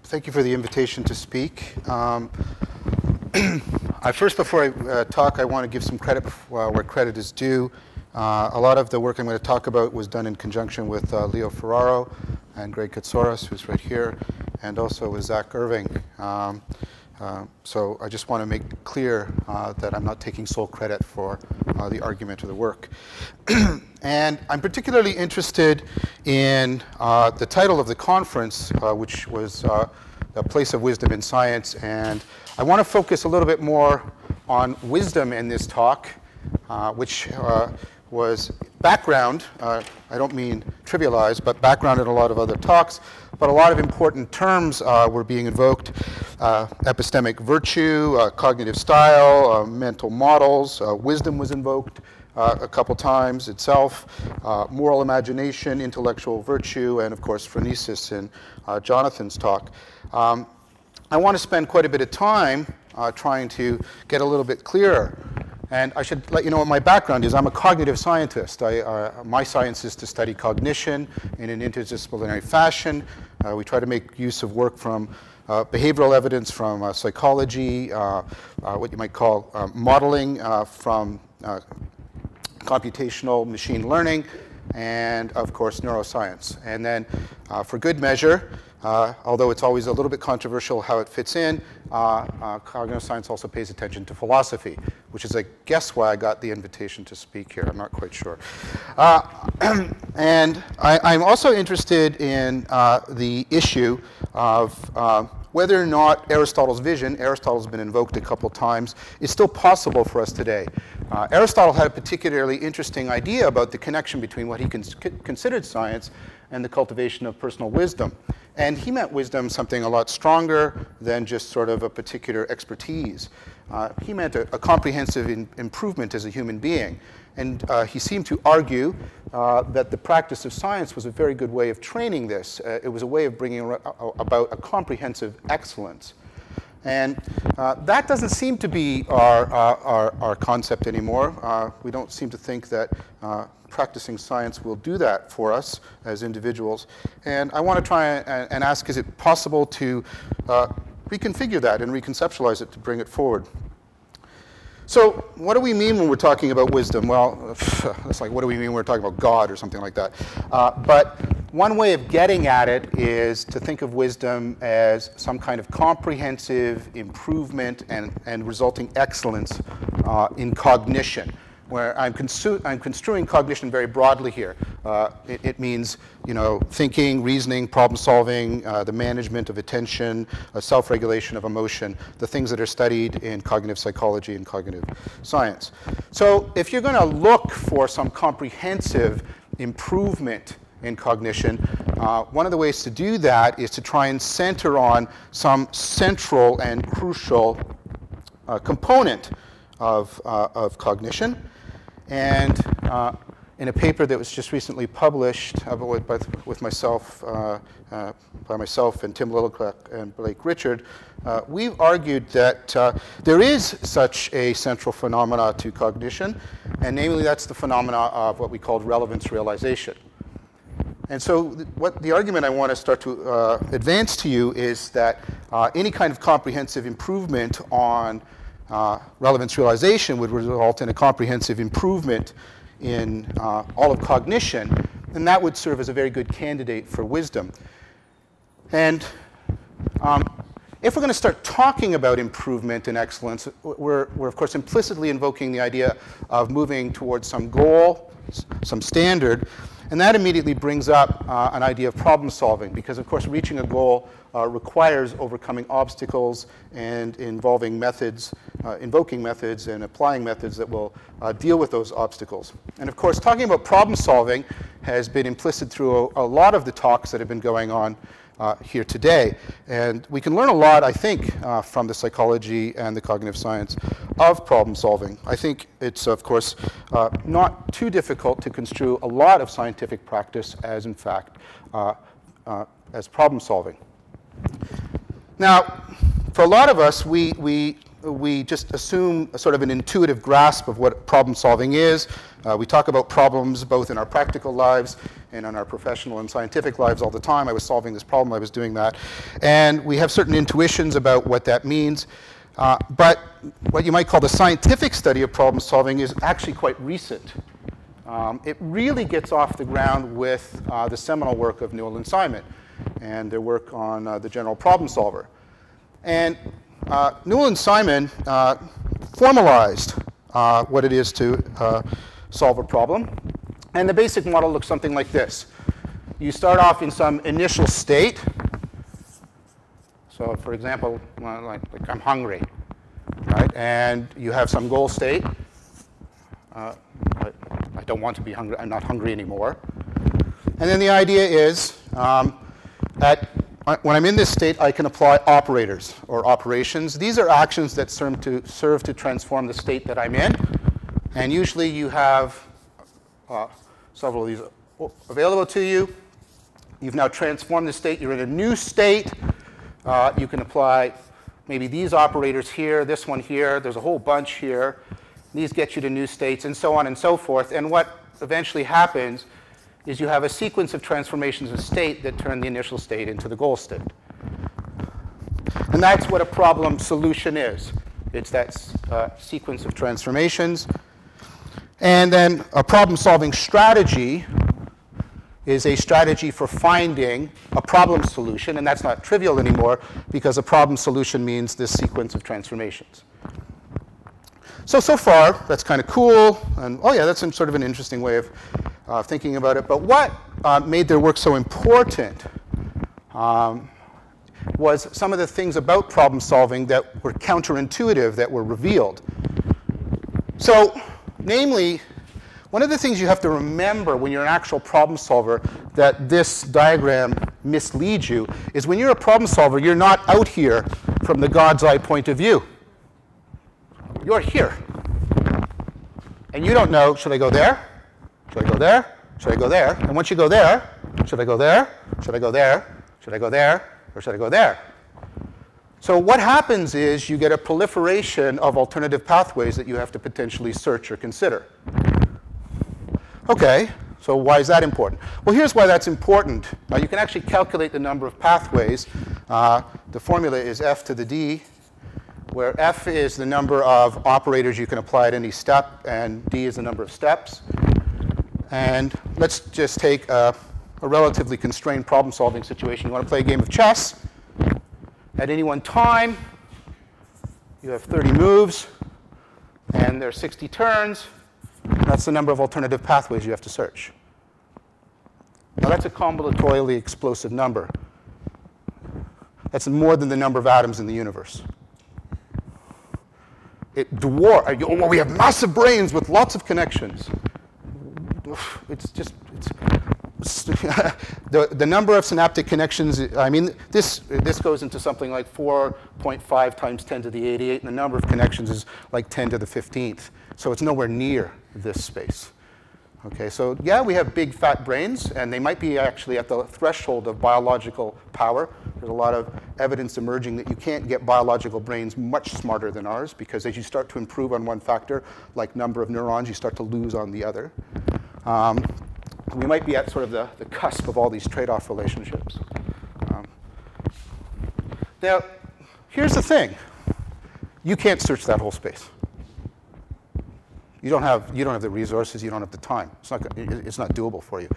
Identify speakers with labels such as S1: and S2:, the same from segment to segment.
S1: Thank you for the invitation to speak. First, before I talk, I want to give some credit where credit is due. A lot of the work I'm going to talk about was done in conjunction with Leo Ferraro and Greg Katsouras, who's right here, and also with Zach Irving. So I just want to make clear that I'm not taking sole credit for the argument or the work. And I'm particularly interested in the title of the conference, which was The Place of Wisdom in Science. And I want to focus a little bit more on wisdom in this talk, which was background. I don't mean trivialized, but background in a lot of other talks. But a lot of important terms were being invoked. Epistemic virtue, cognitive style, mental models. Wisdom was invoked a couple times itself. Moral imagination, intellectual virtue, and of course phronesis in Jonathan's talk. I want to spend quite a bit of time trying to get a little bit clearer. And I should let you know what my background is. I'm a cognitive scientist. My science is to study cognition in an interdisciplinary fashion. We try to make use of work from behavioral evidence from psychology, what you might call modeling from computational machine learning, and of course neuroscience. And then for good measure, although it's always a little bit controversial how it fits in, cognitive science also pays attention to philosophy, which is, I guess, why I got the invitation to speak here. I'm not quite sure. And I'm also interested in the issue of whether or not Aristotle's vision, Aristotle's been invoked a couple times, is still possible for us today. Aristotle had a particularly interesting idea about the connection between what he considered science and the cultivation of personal wisdom. And he meant wisdom something a lot stronger than just sort of a particular expertise. He meant a comprehensive improvement as a human being. And he seemed to argue that the practice of science was a very good way of training this. It was a way of bringing about a comprehensive excellence. And that doesn't seem to be our concept anymore. We don't seem to think that practicing science will do that for us as individuals. And I want to try and ask, is it possible to reconfigure that and reconceptualize it to bring it forward? So what do we mean when we're talking about wisdom? Well, it's like, what do we mean when we're talking about God or something like that? But one way of getting at it is to think of wisdom as some kind of comprehensive improvement and resulting excellence in cognition, where I'm construing cognition very broadly here. It means, you know, thinking, reasoning, problem solving, the management of attention, self-regulation of emotion, the things that are studied in cognitive psychology and cognitive science. So if you're going to look for some comprehensive improvement in cognition, one of the ways to do that is to try and center on some central and crucial component of cognition. And in a paper that was just recently published with myself, by myself and Tim Lilliquette and Blake Richard, we've argued that there is such a central phenomena to cognition, and namely that's the phenomena of what we called relevance realization. And so what the argument I want to start to advance to you is that any kind of comprehensive improvement on relevance realization would result in a comprehensive improvement in all of cognition, and that would serve as a very good candidate for wisdom. And if we're going to start talking about improvement and excellence, we're of course implicitly invoking the idea of moving towards some goal, some standard, and that immediately brings up an idea of problem solving, because of course reaching a goal requires overcoming obstacles and involving methods, invoking methods and applying methods that will deal with those obstacles. And of course, talking about problem solving has been implicit through a lot of the talks that have been going on here today. And we can learn a lot, I think, from the psychology and the cognitive science of problem solving. I think it's, of course, not too difficult to construe a lot of scientific practice as, in fact, as problem solving. Now, for a lot of us, we we just assume a sort of an intuitive grasp of what problem solving is. We talk about problems both in our practical lives and in our professional and scientific lives all the time. I was solving this problem, I was doing that. And we have certain intuitions about what that means. But what you might call the scientific study of problem solving is actually quite recent. It really gets off the ground with the seminal work of Newell and Simon and their work on the general problem solver. And Newell and Simon formalized what it is to solve a problem. And the basic model looks something like this. You start off in some initial state. So for example, like I'm hungry, right? And you have some goal state. I don't want to be hungry. I'm not hungry anymore. And then the idea is that when I'm in this state, I can apply operators or operations. These are actions that serve to transform the state that I'm in. And usually you have several of these available to you. You've now transformed the state. You're in a new state. You can apply maybe these operators here, this one here. There's a whole bunch here. These get you to new states, and so on and so forth. And what eventually happens is you have a sequence of transformations of state that turn the initial state into the goal state. And that's what a problem solution is. It's that sequence of transformations. And then a problem-solving strategy is a strategy for finding a problem solution. And that's not trivial anymore, because a problem solution means this sequence of transformations. So far, that's kind of cool. And oh yeah, that's sort of an interesting way of thinking about it. But what made their work so important was some of the things about problem solving that were counterintuitive, that were revealed. So namely, one of the things you have to remember when you're an actual problem solver that this diagram misleads you is when you're a problem solver, you're not out here from the God's eye point of view. You're here. And you don't know, should I go there? Should I go there? Should I go there? And once you go there, should I go there? Should I go there? Should I go there? Or should I go there? So what happens is you get a proliferation of alternative pathways that you have to potentially search or consider. OK, so why is that important? Well, here's why that's important. You can actually calculate the number of pathways. The formula is f to the d, where f is the number of operators you can apply at any step, and d is the number of steps. And let's just take a relatively constrained problem-solving situation. You want to play a game of chess. At any one time, you have 30 moves, and there are 60 turns. That's the number of alternative pathways you have to search. Now, that's a combinatorially explosive number. That's more than the number of atoms in the universe. It dwarfs. Well, we have massive brains with lots of connections. It's just, the number of synaptic connections, I mean, this goes into something like 4.5 times 10 to the 88, and the number of connections is like 10 to the 15th. So it's nowhere near this space. Okay, so yeah, we have big fat brains, and they might be actually at the threshold of biological power. There's a lot of evidence emerging that you can't get biological brains much smarter than ours, because as you start to improve on one factor, like number of neurons, you start to lose on the other. We might be at sort of the cusp of all these trade-off relationships. Now, here's the thing. You can't search that whole space. You don't have the resources, you don't have the time. It's not doable for you.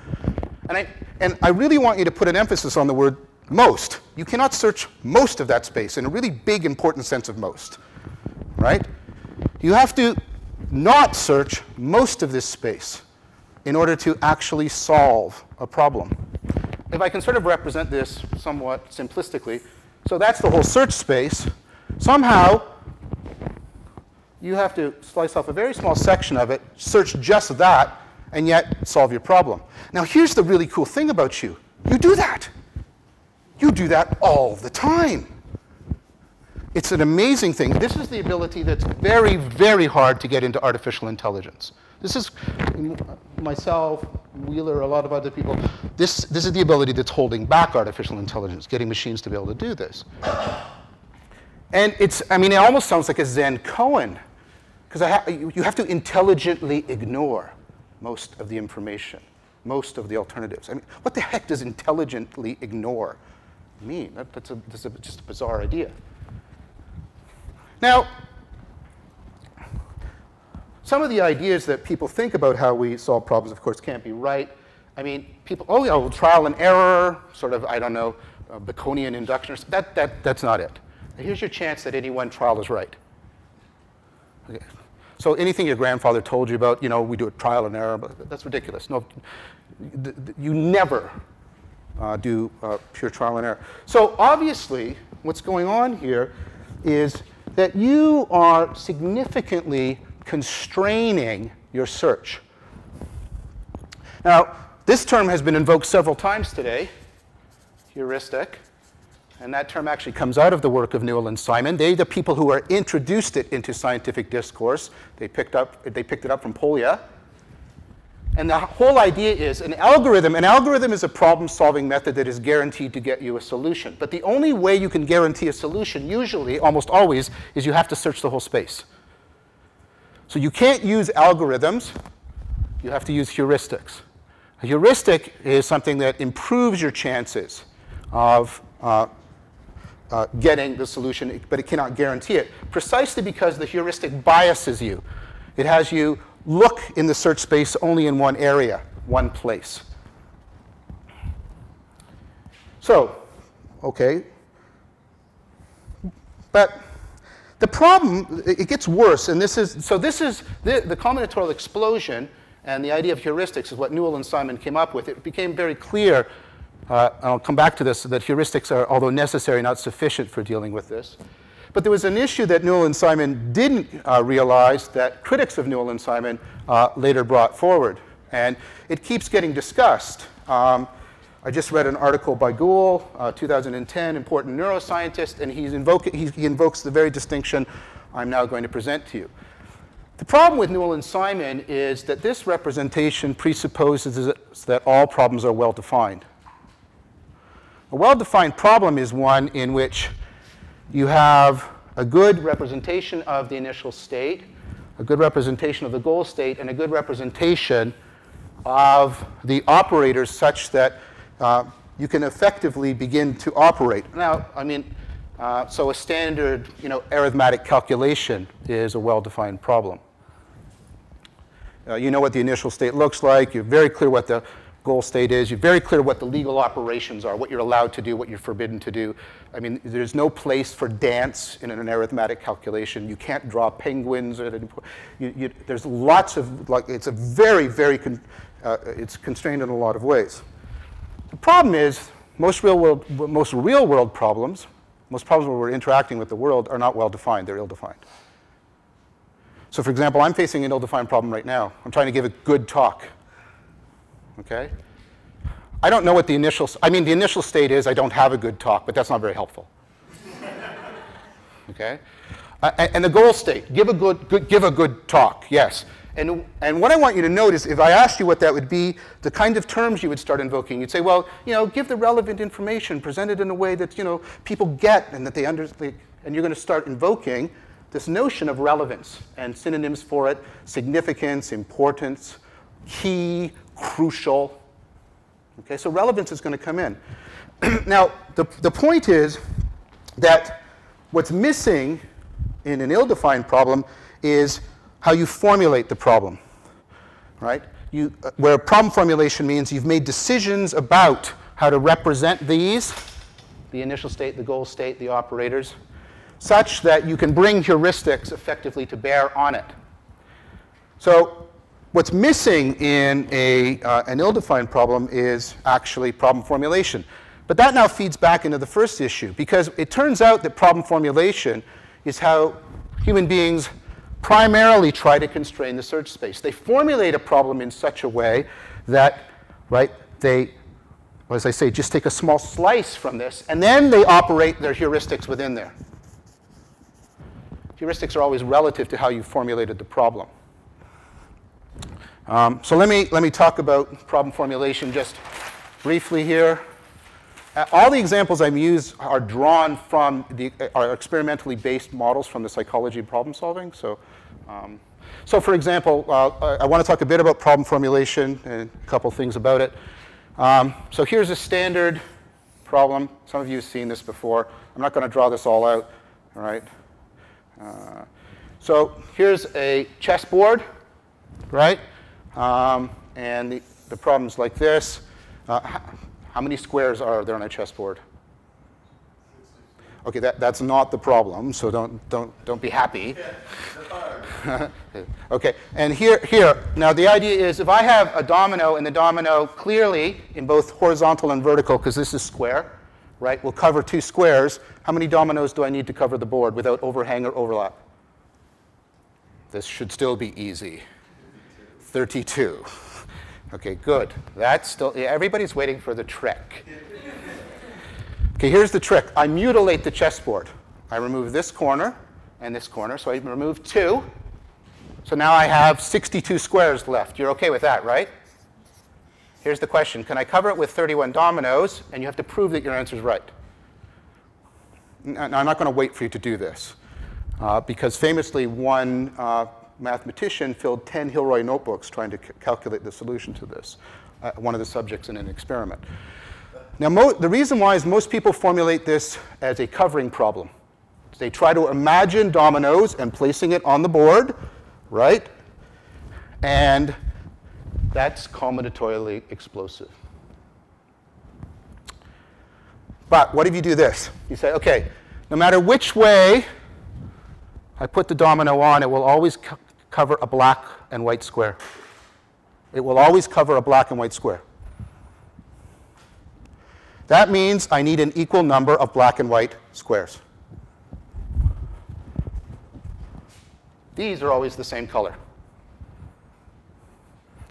S1: And I really want you to put an emphasis on the word most. You cannot search most of that space in a really big, important sense of most, right? You have to not search most of this space in order to actually solve a problem. If I can sort of represent this somewhat simplistically, so that's the whole search space. Somehow, you have to slice off a very small section of it, search just that, and yet solve your problem. Now, here's the really cool thing about you. You do that. You do that all the time. It's an amazing thing. This is the ability that's very, very hard to get into artificial intelligence. This is myself, Wheeler, a lot of other people. This is the ability that's holding back artificial intelligence, getting machines to be able to do this. And I mean, it almost sounds like a Zen koan, because you have to intelligently ignore most of the information, most of the alternatives. I mean, what the heck does intelligently ignore mean? That's just a bizarre idea. Now, some of the ideas that people think about how we solve problems, of course, can't be right. I mean, people, oh, yeah, well, trial and error, sort of, I don't know, Baconian induction, that's not it. Here's your chance that any one trial is right. Okay. So anything your grandfather told you about, you know, we do a trial and error, but that's ridiculous. No, you never do pure trial and error. So obviously, what's going on here is that you are significantly constraining your search. Now, this term has been invoked several times today, heuristic. And that term actually comes out of the work of Newell and Simon. They're the people who introduced it into scientific discourse. They picked it up from Polya. And the whole idea is an algorithm is a problem-solving method that is guaranteed to get you a solution. But the only way you can guarantee a solution, usually, almost always, is you have to search the whole space. So you can't use algorithms. You have to use heuristics. A heuristic is something that improves your chances of getting the solution, but it cannot guarantee it, precisely because the heuristic biases you. It has you look in the search space only in one area, one place. So, okay. But the problem, it gets worse, and this is the combinatorial explosion, and the idea of heuristics is what Newell and Simon came up with. It became very clear, I'll come back to this, that heuristics are, although necessary, not sufficient for dealing with this. But there was an issue that Newell and Simon didn't realize that critics of Newell and Simon later brought forward. And it keeps getting discussed. I just read an article by Gould, 2010, important neuroscientist, and he invokes the very distinction I'm now going to present to you. The problem with Newell and Simon is that this representation presupposes that all problems are well-defined. A well-defined problem is one in which you have a good representation of the initial state, a good representation of the goal state, and a good representation of the operators such that you can effectively begin to operate. Now, I mean, so a standard, arithmetic calculation is a well-defined problem. You know what the initial state looks like. You're very clear what the goal state is. You're very clear what the legal operations are, what you're allowed to do, what you're forbidden to do. I mean, there's no place for dance in an arithmetic calculation. You can't draw penguins. There's lots of, it's a very, very, it's constrained in a lot of ways. The problem is most real-world problems, most problems where we're interacting with the world are not well-defined. They're ill-defined. So for example, I'm facing an ill-defined problem right now. I'm trying to give a good talk. Okay? I don't know what the initial state is. I don't have a good talk, but that's not very helpful. Okay? And the goal state, give a good talk, yes. And what I want you to note is if I asked you what that would be, the kind of terms you would start invoking, you'd say, well, give the relevant information, present it in a way that, people get and that they understand, and you're going to start invoking this notion of relevance and synonyms for it, significance, importance, key, crucial. Okay, so relevance is going to come in. Now, the point is that what's missing in an ill-defined problem is how you formulate the problem, right? Where problem formulation means you've made decisions about how to represent these, the initial state, the goal state, the operators, such that you can bring heuristics effectively to bear on it. So what's missing in an ill-defined problem is actually problem formulation. But that now feeds back into the first issue, because it turns out that problem formulation is how human beings primarily try to constrain the search space. They formulate a problem in such a way that, they, as I say, just take a small slice from this, and then they operate their heuristics within there. Heuristics are always relative to how you formulated the problem. So let me talk about problem formulation just briefly here. All the examples I've used are drawn from are experimentally based models from the psychology of problem solving. So, for example, I want to talk a bit about problem formulation and a couple things about it. So here's a standard problem. Some of you have seen this before. I'm not going to draw this all out. All right. So here's a chessboard, right? And the problem's like this. How many squares are there on a chessboard? Okay, that's not the problem, so don't be happy. Okay, and here, now the idea is if I have a domino, and the domino clearly in both horizontal and vertical, because this is square, right, will cover 2 squares, how many dominoes do I need to cover the board without overhang or overlap? This should still be easy. 32. Okay, good. That's still, everybody's waiting for the trick. Okay, here's the trick. I mutilate the chessboard. I remove this corner and this corner, so I remove 2. So now I have 62 squares left. You're okay with that, right? Here's the question. Can I cover it with 31 dominoes? And you have to prove that your answer is right. Now, I'm not going to wait for you to do this, because famously one mathematician filled 10 Hilroy notebooks trying to calculate the solution to this, one of the subjects in an experiment. Now, the reason why is most people formulate this as a covering problem. They try to imagine dominoes and placing it on the board, right? And that's combinatorially explosive. But what if you do this? You say, okay, no matter which way I put the domino on, it will always cover a black and white square. It will always cover a black and white square. That means I need an equal number of black and white squares. These are always the same color.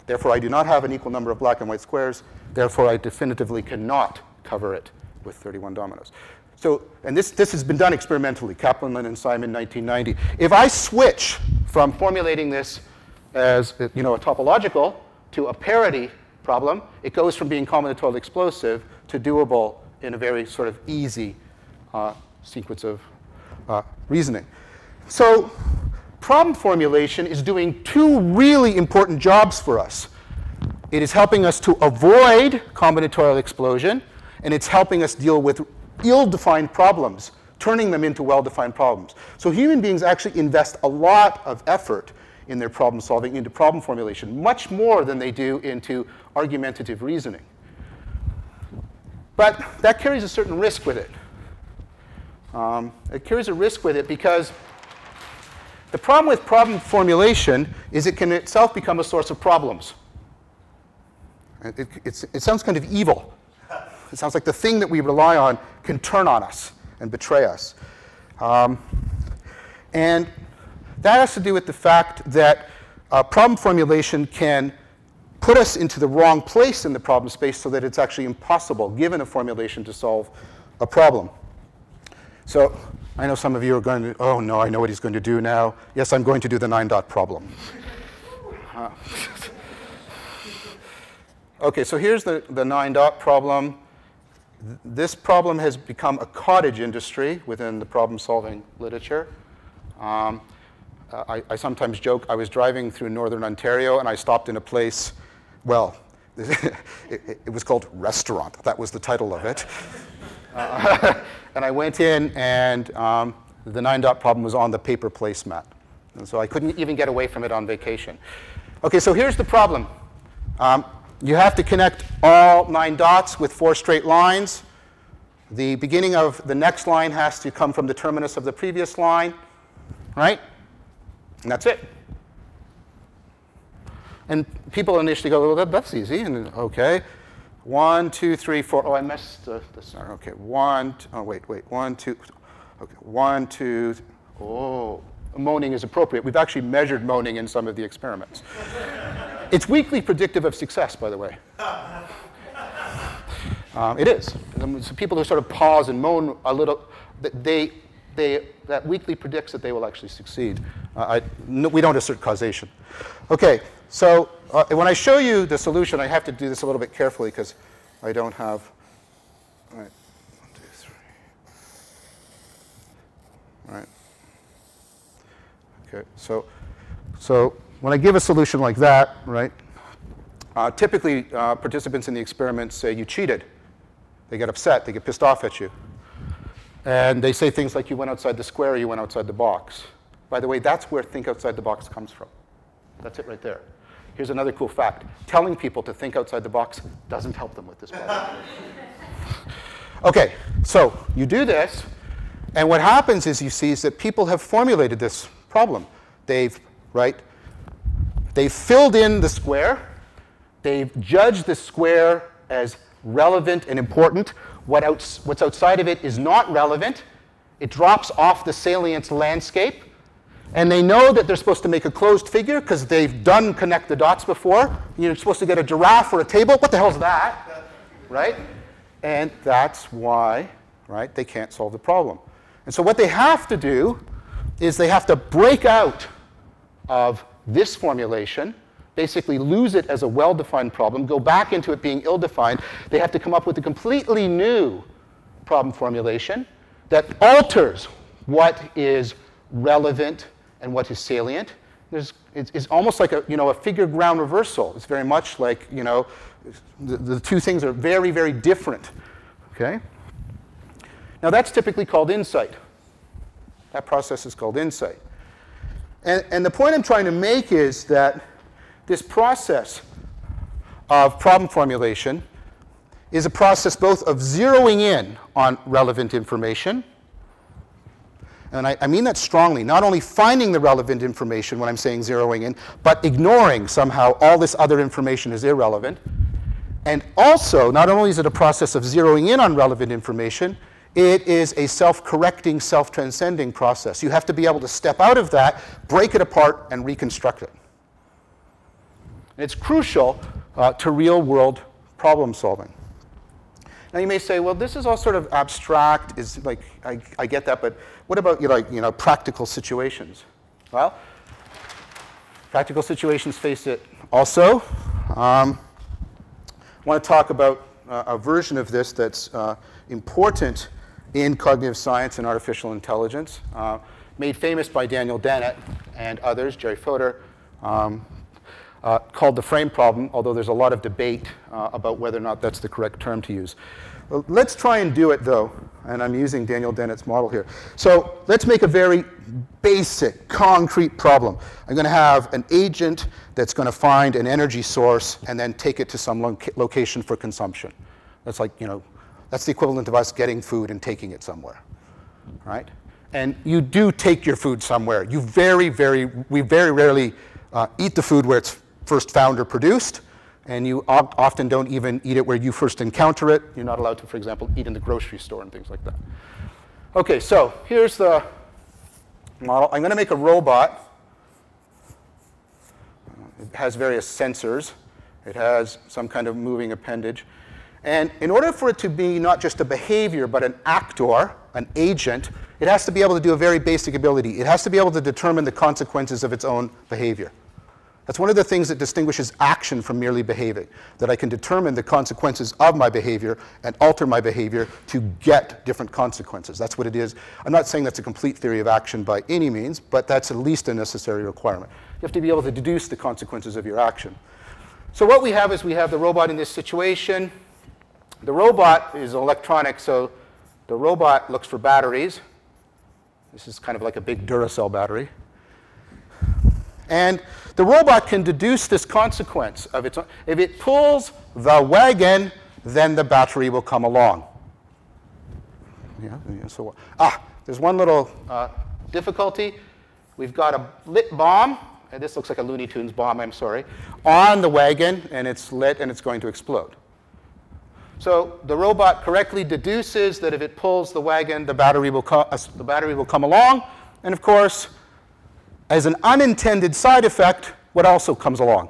S1: Therefore, I do not have an equal number of black and white squares. Therefore, I definitively cannot cover it with 31 dominoes. So, and this has been done experimentally, Kaplan and Simon, 1990. If I switch from formulating this as a topological to a parity problem, it goes from being combinatorially explosive to doable in a very sort of easy sequence of reasoning. So problem formulation is doing 2 really important jobs for us. It is helping us to avoid combinatorial explosion, and it's helping us deal with ill-defined problems, turning them into well-defined problems. So human beings actually invest a lot of effort in their problem solving, into problem formulation, much more than they do into argumentative reasoning. But that carries a certain risk with it. It carries a risk with it because the problem with problem formulation is it can itself become a source of problems. It sounds kind of evil. It sounds like the thing that we rely on can turn on us and betray us. And that has to do with the fact that problem formulation can put us into the wrong place in the problem space so that it's actually impossible, given a formulation, to solve a problem. So I know some of you are going to, oh no, I know what he's going to do now. Yes, I'm going to do the 9-dot problem. Okay, so here's the 9-dot problem. This problem has become a cottage industry within the problem-solving literature. I sometimes joke, I was driving through northern Ontario and I stopped in a place, well, it was called Restaurant. That was the title of it. And I went in and the 9-dot problem was on the paper placemat. And so I couldn't even get away from it on vacation. Okay, so here's the problem. You have to connect all 9 dots with 4 straight lines. The beginning of the next line has to come from the terminus of the previous line, right? And that's it. And people initially go, well, that's easy. And okay, 1, 2, 3, 4. Oh, I missed this. Okay, 1. Oh, wait. 1, 2. Okay, 1, 2. Oh, moaning is appropriate. We've actually measured moaning in some of the experiments. It's weakly predictive of success, by the way. It is. So people who sort of pause and moan a little, that weakly predicts that they will actually succeed. We don't assert causation. Okay, so when I show you the solution, I have to do this a little bit carefully because I don't have Right. 1, 2, 3. Right. Okay. So when I give a solution like that, right, typically participants in the experiment say you cheated. They get upset. They get pissed off at you. And they say things like you went outside the square or you went outside the box. By the way, that's where think outside the box comes from. That's it right there. Here's another cool fact. Telling people to think outside the box doesn't help them with this problem. OK, so you do this. And what happens is you see is that people have formulated this problem. They've filled in the square. They've judged the square as relevant and important. What's outside of it is not relevant. It drops off the salience landscape. And they know that they're supposed to make a closed figure because they've done connect the dots before. You're supposed to get a giraffe or a table. What the hell's that? Right? And that's why, right, they can't solve the problem. And so what they have to do is they have to break out of this formulation, basically lose it as a well-defined problem, go back into it being ill-defined. They have to come up with a completely new problem formulation that alters what is relevant and what is salient. It's almost like a figure ground reversal. It's very much like, the two things are very, very different. Okay? Now that's typically called insight. That process is called insight. And the point I'm trying to make is that this process of problem formulation is a process both of zeroing in on relevant information, and I mean that strongly, not only finding the relevant information when I'm saying zeroing in, but ignoring somehow all this other information is irrelevant. And also, not only is it a process of zeroing in on relevant information, it is a self-correcting, self-transcending process. You have to be able to step out of that, break it apart, and reconstruct it. And it's crucial to real-world problem solving. Now you may say, well, this is all sort of abstract. Is like I get that, but what about practical situations? Well, practical situations face it also. I want to talk about a version of this that's important in cognitive science and artificial intelligence, made famous by Daniel Dennett and others, Jerry Fodor, called the frame problem, although there's a lot of debate about whether or not that's the correct term to use. Well, let's try and do it, though, and I'm using Daniel Dennett's model here. So let's make a very basic, concrete problem. I'm going to have an agent that's going to find an energy source and then take it to some location for consumption. That's like, that's the equivalent of us getting food and taking it somewhere, right? And you do take your food somewhere. We very rarely eat the food where it's first found or produced, and you often don't even eat it where you first encounter it. You're not allowed to, for example, eat in the grocery store and things like that. OK, so here's the model. I'm going to make a robot. It has various sensors. It has some kind of moving appendage. And in order for it to be not just a behavior, but an actor, an agent, it has to be able to do a very basic ability. It has to be able to determine the consequences of its own behavior. That's one of the things that distinguishes action from merely behaving, that I can determine the consequences of my behavior and alter my behavior to get different consequences. That's what it is. I'm not saying that's a complete theory of action by any means, but that's at least a necessary requirement. You have to be able to deduce the consequences of your action. So what we have is we have the robot in this situation. The robot is electronic, so the robot looks for batteries. This is kind of like a big Duracell battery. And the robot can deduce this consequence of its own. If it pulls the wagon, then the battery will come along. So, there's one little difficulty. We've got a lit bomb, and this looks like a Looney Tunes bomb, I'm sorry, on the wagon, and it's lit, and it's going to explode. So the robot correctly deduces that if it pulls the wagon, the battery will come along. And of course, as an unintended side effect, what also comes along?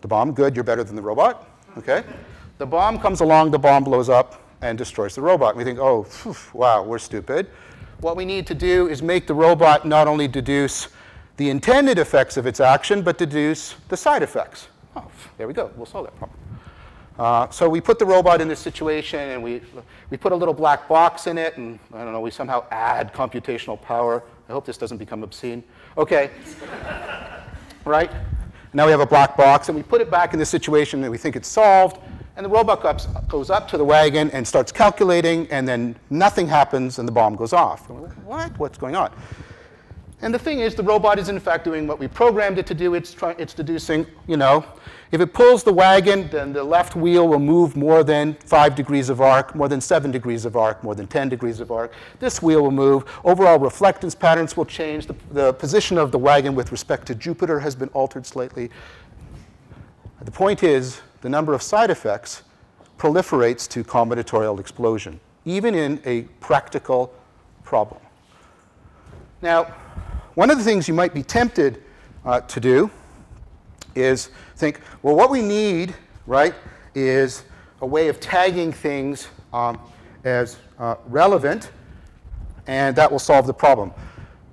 S1: The bomb. Good, you're better than the robot. Okay. The bomb comes along, the bomb blows up and destroys the robot. And we think, oh, wow, we're stupid. What we need to do is make the robot not only deduce the intended effects of its action, but deduce the side effects. Oh, there we go. We'll solve that problem. So we put the robot in this situation, and we put a little black box in it, and I don't know, we somehow add computational power. I hope this doesn't become obscene. OK. Right? Now we have a black box, and we put it back in this situation, and we think it's solved. And the robot goes up to the wagon and starts calculating, and then nothing happens, and the bomb goes off. And we're like, what? What's going on? And the thing is, the robot is in fact doing what we programmed it to do. It's deducing, if it pulls the wagon, then the left wheel will move more than 5 degrees of arc, more than 7 degrees of arc, more than 10 degrees of arc. This wheel will move. Overall reflectance patterns will change. The position of the wagon with respect to Jupiter has been altered slightly. The point is, the number of side effects proliferates to combinatorial explosion, even in a practical problem. Now, one of the things you might be tempted to do is think, well, what we need, right, is a way of tagging things as relevant, and that will solve the problem.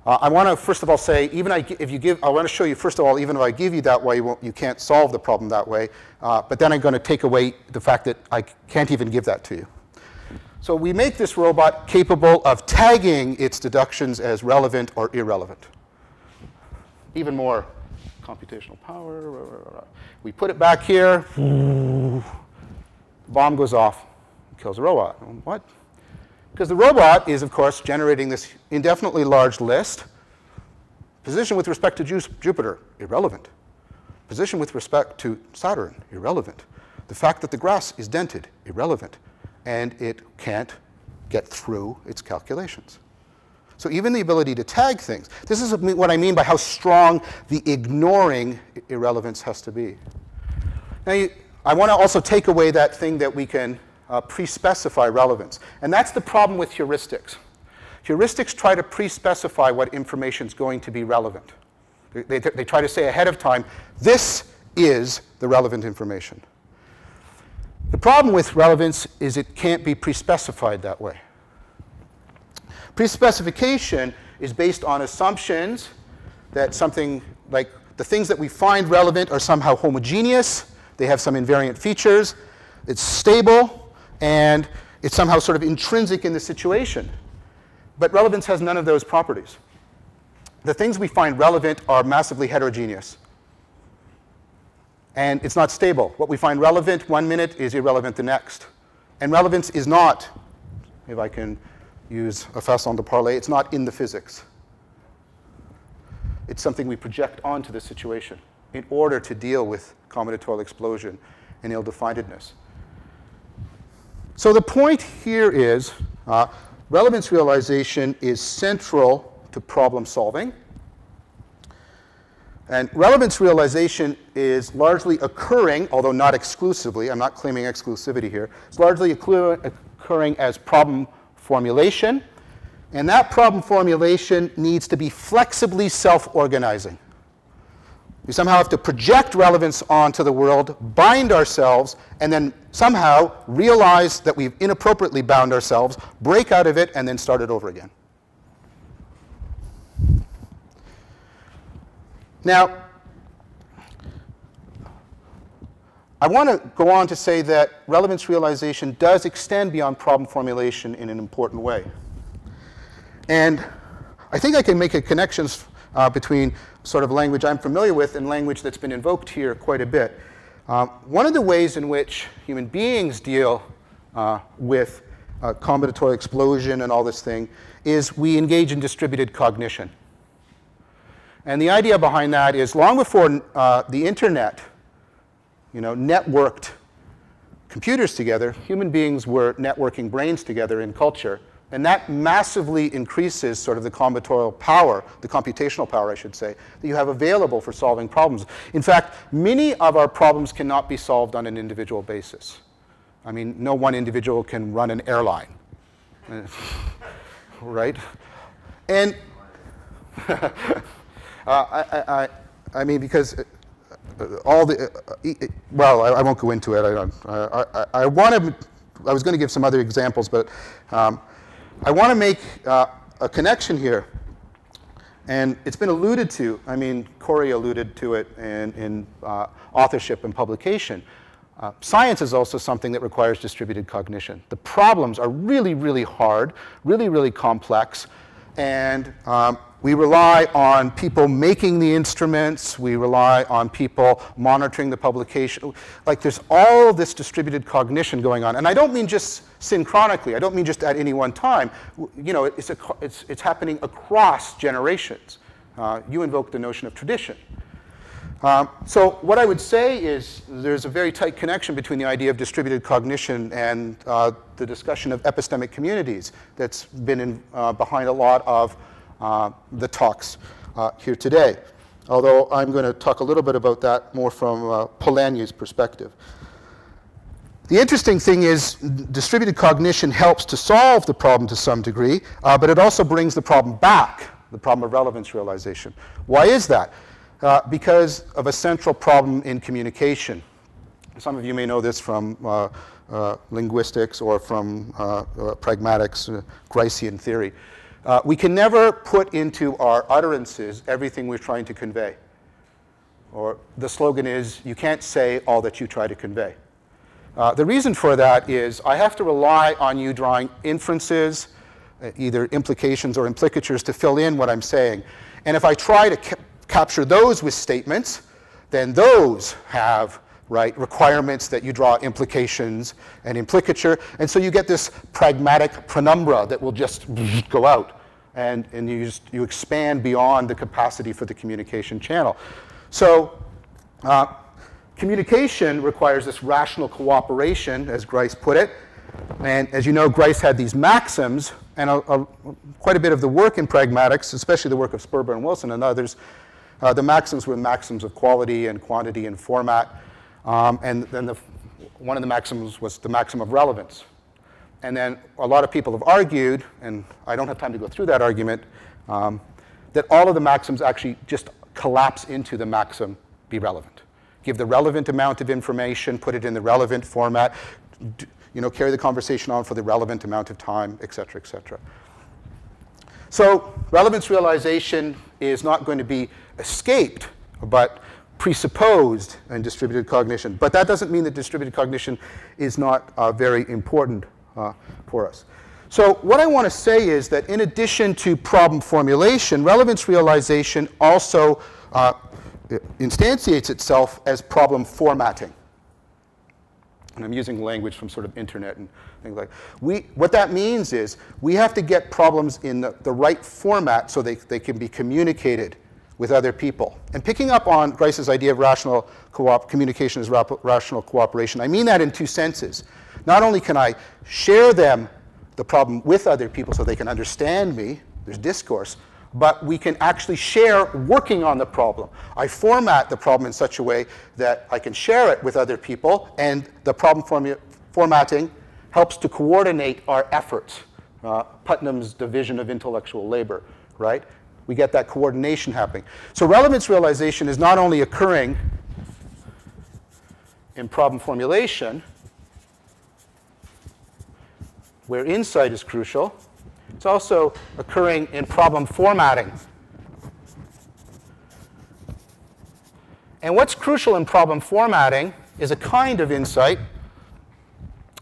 S1: I want to first of all say, I want to show you first of all, even if I give you that way, you can't solve the problem that way. But then I'm going to take away the fact that I can't even give that to you. So we make this robot capable of tagging its deductions as relevant or irrelevant. Even more computational power. We put it back here. Bomb goes off, kills the robot. What? Because the robot is, of course, generating this indefinitely large list. Position with respect to Jupiter, irrelevant. Position with respect to Saturn, irrelevant. The fact that the grass is dented, irrelevant. And it can't get through its calculations. So even the ability to tag things, this is what I mean by how strong the ignoring irrelevance has to be. Now, I want to also take away that thing that we can pre-specify relevance. And that's the problem with heuristics. Heuristics try to pre-specify what information is going to be relevant. They try to say ahead of time, this is the relevant information. The problem with relevance is it can't be pre-specified that way. Pre-specification is based on assumptions that something like the things that we find relevant are somehow homogeneous, they have some invariant features, it's stable, and it's somehow sort of intrinsic in the situation. But relevance has none of those properties. The things we find relevant are massively heterogeneous. And it's not stable. What we find relevant 1 minute is irrelevant the next. And relevance is not, if I can use a façon de parler, it's not in the physics. It's something we project onto the situation in order to deal with combinatorial explosion and ill-definedness. So the point here is relevance realization is central to problem solving. And relevance realization is largely occurring, although not exclusively. I'm not claiming exclusivity here. It's largely occurring as problem formulation. And that problem formulation needs to be flexibly self-organizing. We somehow have to project relevance onto the world, bind ourselves, and then somehow realize that we've inappropriately bound ourselves, break out of it, and then start it over again. Now, I want to go on to say that relevance realization does extend beyond problem formulation in an important way. And I think I can make a connection between sort of language I'm familiar with and language that's been invoked here quite a bit. One of the ways in which human beings deal with combinatorial explosion and all this thing is we engage in distributed cognition. And the idea behind that is long before the internet, networked computers together, human beings were networking brains together in culture. And that massively increases sort of the combinatorial power, the computational power, I should say, that you have available for solving problems. In fact, many of our problems cannot be solved on an individual basis. I mean, no one individual can run an airline, right? And I mean, because all the, well, I won't go into it. I was going to give some other examples, but I want to make a connection here. And it's been alluded to. I mean, Corey alluded to it in authorship and publication. Science is also something that requires distributed cognition. The problems are really, really hard, really, really complex, and we rely on people making the instruments. We rely on people monitoring the publication. Like, there's all this distributed cognition going on. And I don't mean just synchronically. I don't mean just at any one time. You know, it's happening across generations. You invoke the notion of tradition. So what I would say is there's a very tight connection between the idea of distributed cognition and the discussion of epistemic communities that's been behind a lot of the talks here today. Although I'm going to talk a little bit about that more from Polanyi's perspective. The interesting thing is distributed cognition helps to solve the problem to some degree, but it also brings the problem back, the problem of relevance realization. Why is that? Because of a central problem in communication. Some of you may know this from linguistics or from pragmatics, Gricean theory. We can never put into our utterances everything we're trying to convey. Or the slogan is, you can't say all that you try to convey. The reason for that is I have to rely on you drawing inferences, either implications or implicatures, to fill in what I'm saying. And if I try to capture those with statements, then those have requirements that you draw implications and implicature. And so you get this pragmatic penumbra that will just go out. And you expand beyond the capacity for the communication channel. So communication requires this rational cooperation, as Grice put it. And as you know, Grice had these maxims. And quite a bit of the work in pragmatics, especially the work of Sperber and Wilson and others, the maxims were maxims of quality and quantity and format. And then one of the maxims was the maxim of relevance. And then a lot of people have argued, and I don't have time to go through that argument, that all of the maxims actually just collapse into the maxim, be relevant. Give the relevant amount of information, put it in the relevant format, carry the conversation on for the relevant amount of time, et cetera, et cetera. So relevance realization is not going to be escaped, but presupposed in distributed cognition. But that doesn't mean that distributed cognition is not very important for us. So what I want to say is that in addition to problem formulation, relevance realization also instantiates itself as problem formatting. And I'm using language from sort of internet and things like that. What that means is we have to get problems in the right format so they can be communicated with other people. And picking up on Grice's idea of rational communication as rational cooperation, I mean that in two senses. Not only can I share the problem with other people so they can understand me, there's discourse, but we can actually share working on the problem. I format the problem in such a way that I can share it with other people, and the problem formatting helps to coordinate our efforts. Putnam's division of intellectual labor, right? We get that coordination happening. So relevance realization is not only occurring in problem formulation, where insight is crucial, it's also occurring in problem formatting. And what's crucial in problem formatting is a kind of insight.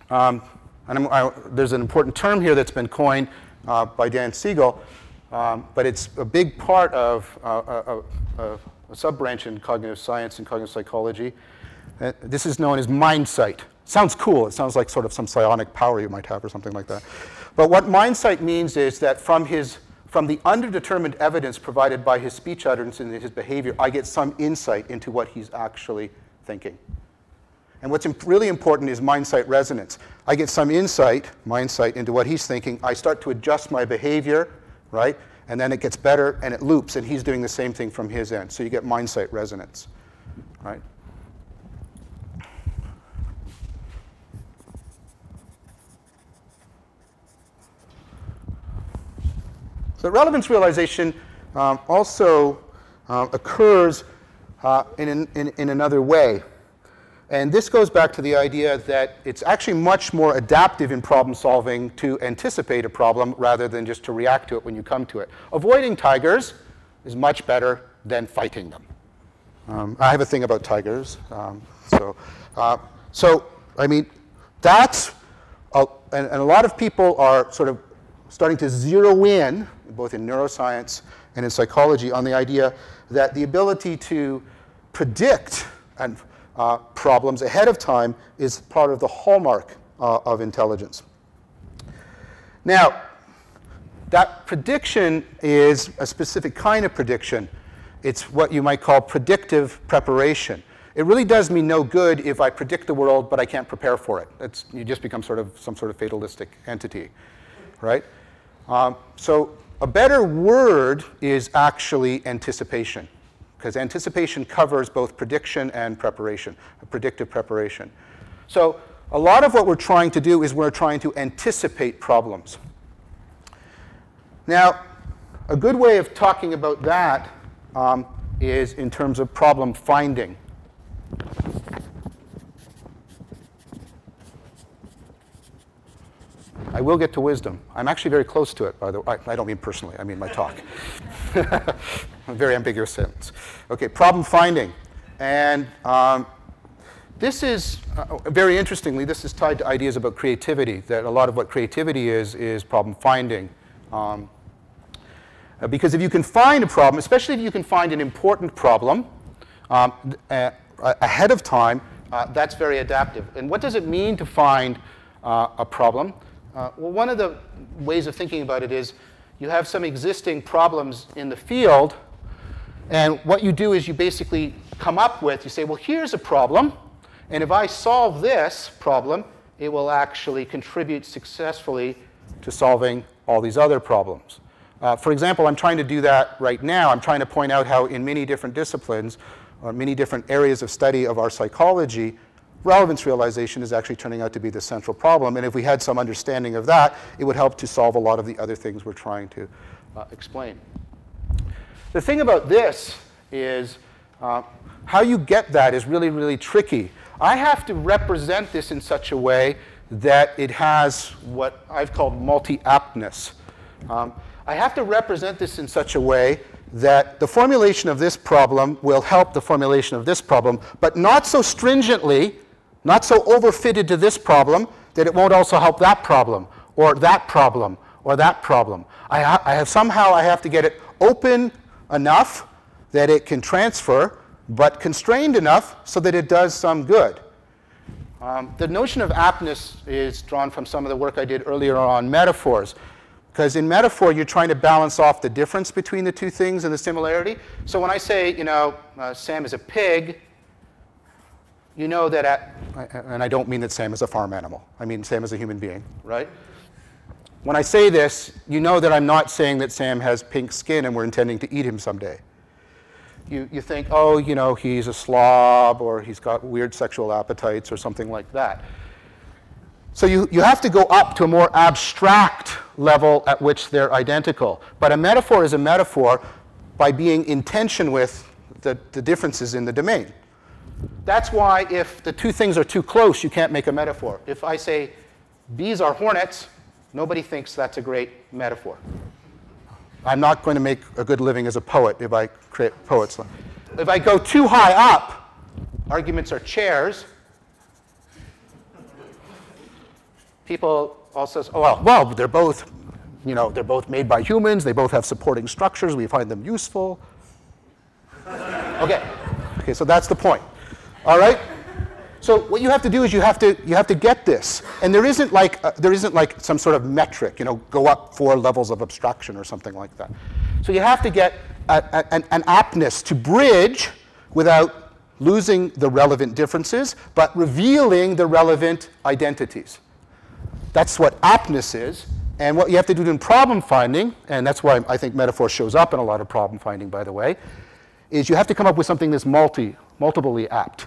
S1: There's an important term here that's been coined by Dan Siegel, but it's a big part of a sub-branch in cognitive science and cognitive psychology. This is known as mindsight. Sounds cool. It sounds like sort of some psionic power you might have or something like that. But what mindsight means is that from the underdetermined evidence provided by his speech utterance and his behavior, I get some insight into what he's actually thinking. And what's really important is mindsight resonance. I get some mindsight into what he's thinking. I start to adjust my behavior, right? And then it gets better and it loops, and he's doing the same thing from his end. So you get mindsight resonance, right? So relevance realization also occurs in another way. And this goes back to the idea that it's actually much more adaptive in problem solving to anticipate a problem rather than just to react to it when you come to it. Avoiding tigers is much better than fighting them. I have a thing about tigers. So, I mean, that's, and a lot of people are sort of starting to zero in, both in neuroscience and in psychology, on the idea that the ability to predict problems ahead of time is part of the hallmark of intelligence. Now, that prediction is a specific kind of prediction. It's what you might call predictive preparation. It really does me no good if I predict the world, but I can't prepare for it. You just become some sort of fatalistic entity, right? So a better word is actually anticipation, because anticipation covers both prediction and preparation, predictive preparation. So a lot of what we're trying to do is we're trying to anticipate problems. Now, a good way of talking about that is in terms of problem finding. I will get to wisdom. I'm actually very close to it, by the way. I don't mean personally, I mean my talk. A very ambiguous sentence. Okay, problem finding. And this is, very interestingly, this is tied to ideas about creativity, that a lot of what creativity is problem finding. Because if you can find a problem, especially if you can find an important problem ahead of time, that's very adaptive. And what does it mean to find a problem? Well, one of the ways of thinking about it is you have some existing problems in the field, and what you do is you basically come up with, you say, well, here's a problem, and if I solve this problem, it will actually contribute successfully to solving all these other problems. For example, I'm trying to do that right now. I'm trying to point out how in many different disciplines, or many different areas of study of our psychology, relevance realization is actually turning out to be the central problem. And if we had some understanding of that, it would help to solve a lot of the other things we're trying to explain. The thing about this is how you get that is really, really tricky. I have to represent this in such a way that it has what I've called multi-aptness. I have to represent this in such a way that the formulation of this problem will help the formulation of this problem, but not so stringently, not so overfitted to this problem that it won't also help that problem, or that problem, or that problem. Somehow I have to get it open enough that it can transfer, but constrained enough so that it does some good. The notion of aptness is drawn from some of the work I did earlier on metaphors. Because in metaphor, you're trying to balance off the difference between the two things and the similarity. So when I say, you know, Sam is a pig, you know that and I don't mean that Sam is a farm animal. I mean Sam is a human being, right? When I say this, you know that I'm not saying that Sam has pink skin and we're intending to eat him someday. You think, oh, you know, he's a slob, or he's got weird sexual appetites, or something like that. So you have to go up to a more abstract level at which they're identical. But a metaphor is a metaphor by being in tension with the differences in the domain. That's why if the two things are too close, you can't make a metaphor. If I say bees are hornets, nobody thinks that's a great metaphor. I'm not going to make a good living as a poet if I create poets. If I go too high up, arguments are chairs. People also say, oh, well, they're both, you know, they're both made by humans. They both have supporting structures. We find them useful. Okay, so that's the point. All right. So what you have to do is you have to get this, and there isn't like some sort of metric, you know, go up 4 levels of abstraction or something like that. So you have to get an aptness to bridge without losing the relevant differences, but revealing the relevant identities. That's what aptness is. And what you have to do in problem finding, and that's why I think metaphor shows up in a lot of problem finding, by the way, is you have to come up with something that's multiply apt.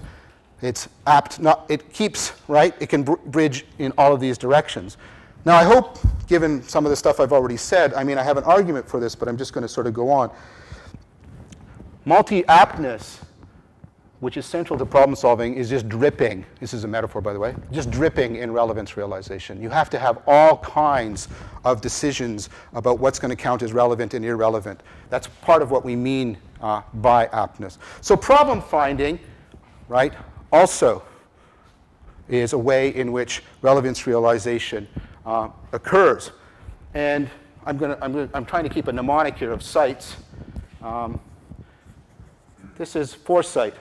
S1: It's apt, it keeps, right? It can bridge in all of these directions. Now, I hope, given some of the stuff I've already said, I mean, I have an argument for this, but I'm just going to sort of go on. Multi-aptness, which is central to problem solving, is just dripping. This is a metaphor, by the way. Just dripping in relevance realization. You have to have all kinds of decisions about what's going to count as relevant and irrelevant. That's part of what we mean by aptness. So problem finding, right, also is a way in which relevance realization occurs. And I'm trying to keep a mnemonic here of sites. This is foresight,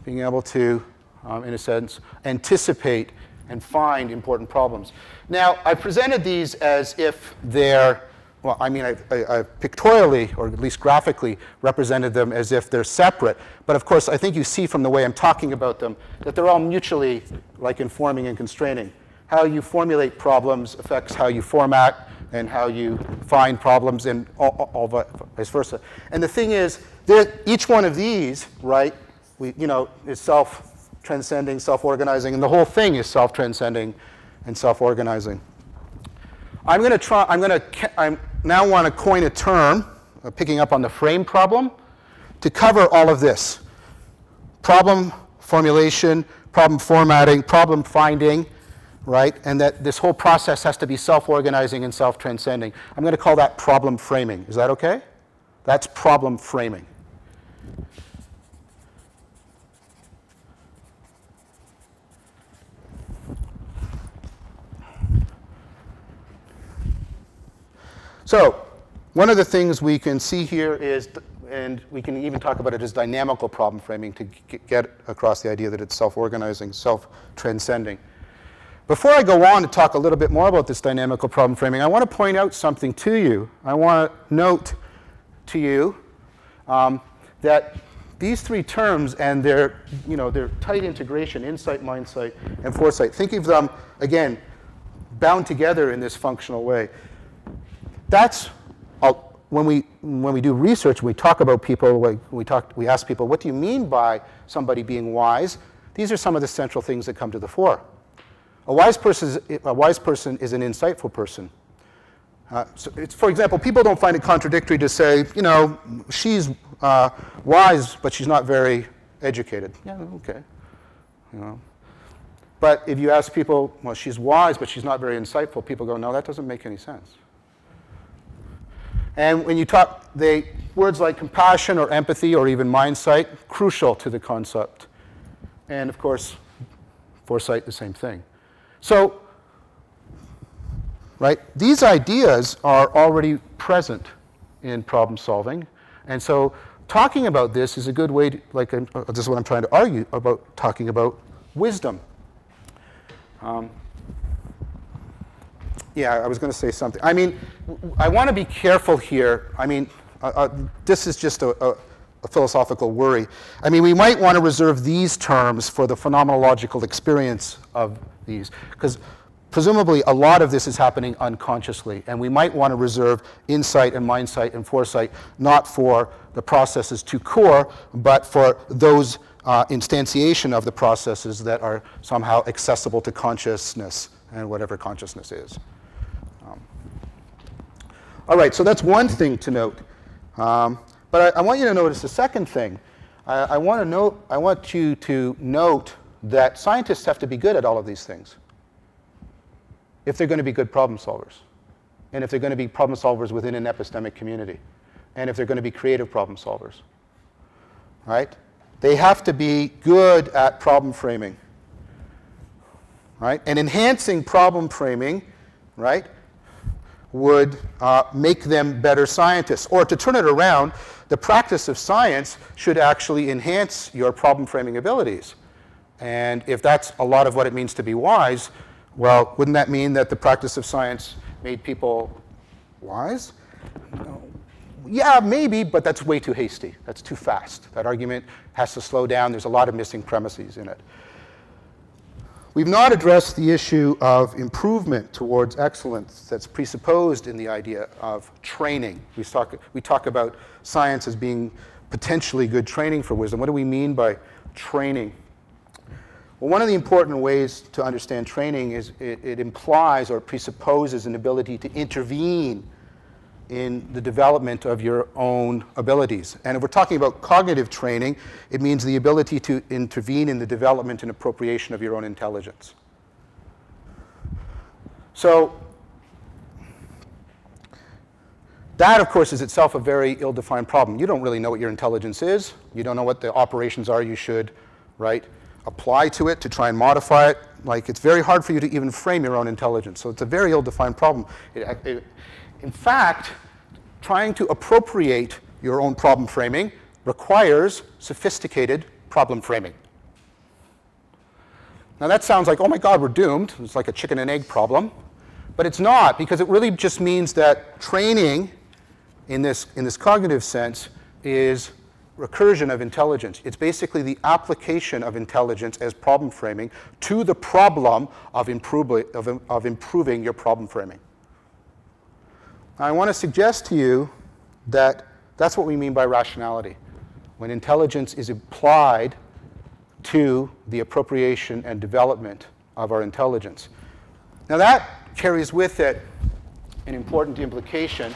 S1: being able to, in a sense, anticipate and find important problems. Now, I presented these as if they're, well, I mean, I've pictorially, or at least graphically, represented them as if they're separate. But of course, I think you see from the way I'm talking about them that they're all mutually like informing and constraining. How you formulate problems affects how you format and how you find problems, and all vice versa. And the thing is, each one of these, right, is self-transcending, self-organizing, and the whole thing is self-transcending and self-organizing. I now want to coin a term, picking up on the frame problem, to cover all of this. Problem formulation, problem formatting, problem finding, right? And that this whole process has to be self-organizing and self-transcending. I'm going to call that problem framing. Is that okay? That's problem framing. So one of the things we can see here is, and we can even talk about it as dynamical problem framing to get across the idea that it's self-organizing, self-transcending. Before I go on to talk a little bit more about this dynamical problem framing, I want to point out something to you. I want to note to you that these three terms and their tight integration, insight, mindsight, and foresight, think of them, again, bound together in this functional way. That's when we do research, we talk about people, we ask people, what do you mean by somebody being wise? These are some of the central things that come to the fore. A wise person is an insightful person. For example, people don't find it contradictory to say, she's wise, but she's not very educated. Yeah, okay. But if you ask people, well, she's wise, but she's not very insightful, people go, no, that doesn't make any sense. And when you talk, words like compassion or empathy or even mindsight, crucial to the concept. And of course, foresight, the same thing. So, right, these ideas are already present in problem solving. And so talking about this is a good way to, this is what I'm trying to argue about, talking about wisdom. Yeah, I was going to say something. I mean, I want to be careful here. I mean, this is just a philosophical worry. I mean, we might want to reserve these terms for the phenomenological experience of these, because presumably a lot of this is happening unconsciously, and we might want to reserve insight and mindsight and foresight not for the processes to core, but for those instantiation of the processes that are somehow accessible to consciousness and whatever consciousness is. All right, so that's one thing to note. But I want you to notice the second thing. I want you to note that scientists have to be good at all of these things if they're going to be good problem solvers, and if they're going to be problem solvers within an epistemic community, and if they're going to be creative problem solvers. Right? They have to be good at problem framing. Right? And enhancing problem framing, right, would make them better scientists. Or to turn it around, the practice of science should actually enhance your problem framing abilities. And if that's a lot of what it means to be wise, well, wouldn't that mean that the practice of science made people wise? No. Yeah, maybe, but that's way too hasty. That's too fast. That argument has to slow down. There's a lot of missing premises in it. We've not addressed the issue of improvement towards excellence that's presupposed in the idea of training. We talk about science as being potentially good training for wisdom. What do we mean by training? Well, one of the important ways to understand training is it implies or presupposes an ability to intervene in the development of your own abilities. And if we're talking about cognitive training, it means the ability to intervene in the development and appropriation of your own intelligence. So that, of course, is itself a very ill-defined problem. You don't really know what your intelligence is. You don't know what the operations are you should, right, apply to it, to try and modify it. Like, it's very hard for you to even frame your own intelligence. So it's a very ill-defined problem. In fact, trying to appropriate your own problem framing requires sophisticated problem framing. Now that sounds like, oh my God, we're doomed. It's like a chicken and egg problem. But it's not, because it really just means that training in this cognitive sense is recursion of intelligence. It's basically the application of intelligence as problem framing to the problem of improving your problem framing. Now, I want to suggest to you that that's what we mean by rationality, when intelligence is applied to the appropriation and development of our intelligence. Now that carries with it an important implication.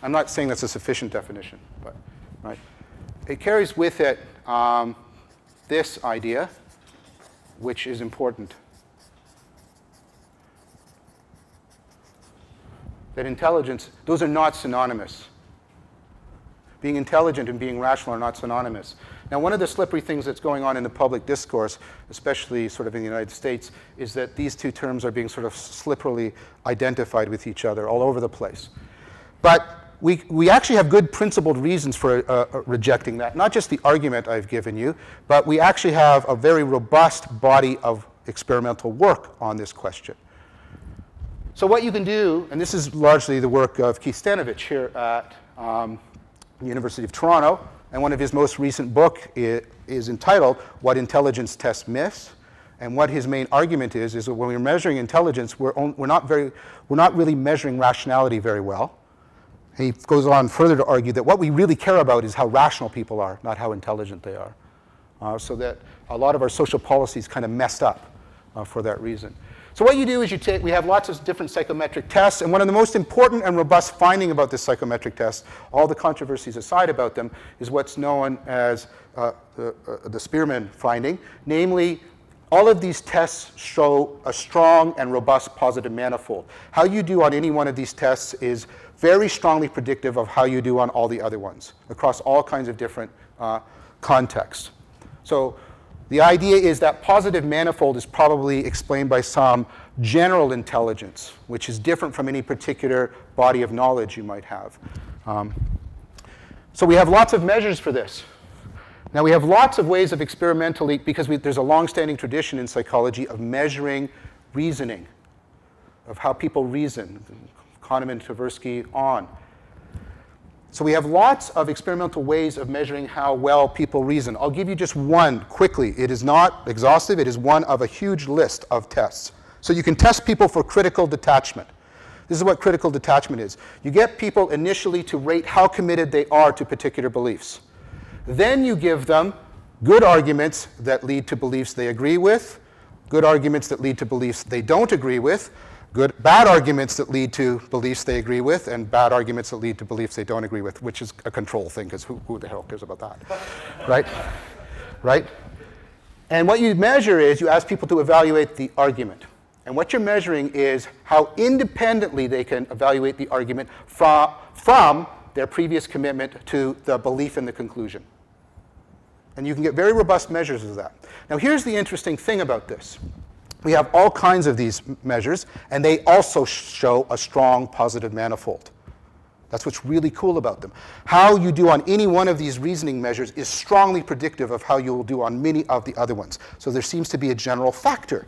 S1: I'm not saying that's a sufficient definition, but right. It carries with it this idea, which is important. That intelligence, those are not synonymous. Being intelligent and being rational are not synonymous. Now, one of the slippery things that's going on in the public discourse, especially sort of in the United States, is that these two terms are being sort of slipperily identified with each other all over the place. But we actually have good principled reasons for rejecting that. Not just the argument I've given you, but we actually have a very robust body of experimental work on this question. So what you can do, and this is largely the work of Keith Stanovich here at the University of Toronto, and one of his most recent book is entitled What Intelligence Tests Miss. And what his main argument is that when we're measuring intelligence, we're not really measuring rationality very well. And he goes on further to argue that what we really care about is how rational people are, not how intelligent they are. So that a lot of our social policies kind of messed up for that reason. So what you do is we have lots of different psychometric tests, and one of the most important and robust finding about this psychometric test, all the controversies aside about them, is what's known as the Spearman finding. Namely, all of these tests show a strong and robust positive manifold. How you do on any one of these tests is very strongly predictive of how you do on all the other ones, across all kinds of different contexts. So the idea is that positive manifold is probably explained by some general intelligence, which is different from any particular body of knowledge you might have. So we have lots of measures for this. Now we have lots of ways of experimentally, because there's a long-standing tradition in psychology of measuring reasoning, of how people reason, Kahneman, Tversky, on. So we have lots of experimental ways of measuring how well people reason. I'll give you just one quickly. It is not exhaustive. It is one of a huge list of tests. So you can test people for critical detachment. This is what critical detachment is. You get people initially to rate how committed they are to particular beliefs. Then you give them good arguments that lead to beliefs they agree with, good arguments that lead to beliefs they don't agree with, bad arguments that lead to beliefs they agree with, and bad arguments that lead to beliefs they don't agree with, which is a control thing, because who the hell cares about that, right? Right? And what you measure is you ask people to evaluate the argument. And what you're measuring is how independently they can evaluate the argument from their previous commitment to the belief in the conclusion. And you can get very robust measures of that. Now here's the interesting thing about this. We have all kinds of these measures, and they also show a strong positive manifold. That's what's really cool about them. How you do on any one of these reasoning measures is strongly predictive of how you will do on many of the other ones. So there seems to be a general factor.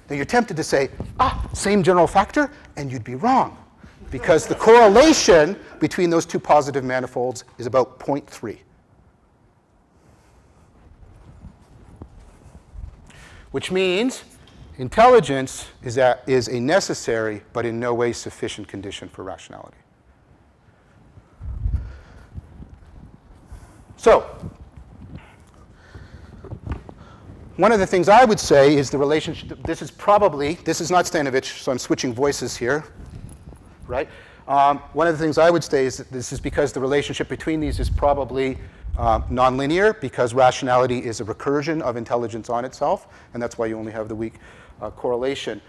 S1: Now you're tempted to say, same general factor, and you'd be wrong. Because the correlation between those two positive manifolds is about 0.3. Which means intelligence is a necessary but in no way sufficient condition for rationality. So, one of the things I would say is the relationship. This is not Stanovich, so I'm switching voices here, right? One of the things I would say is that this is because the relationship between these is probably nonlinear, because rationality is a recursion of intelligence on itself, and that's why you only have the weak correlation.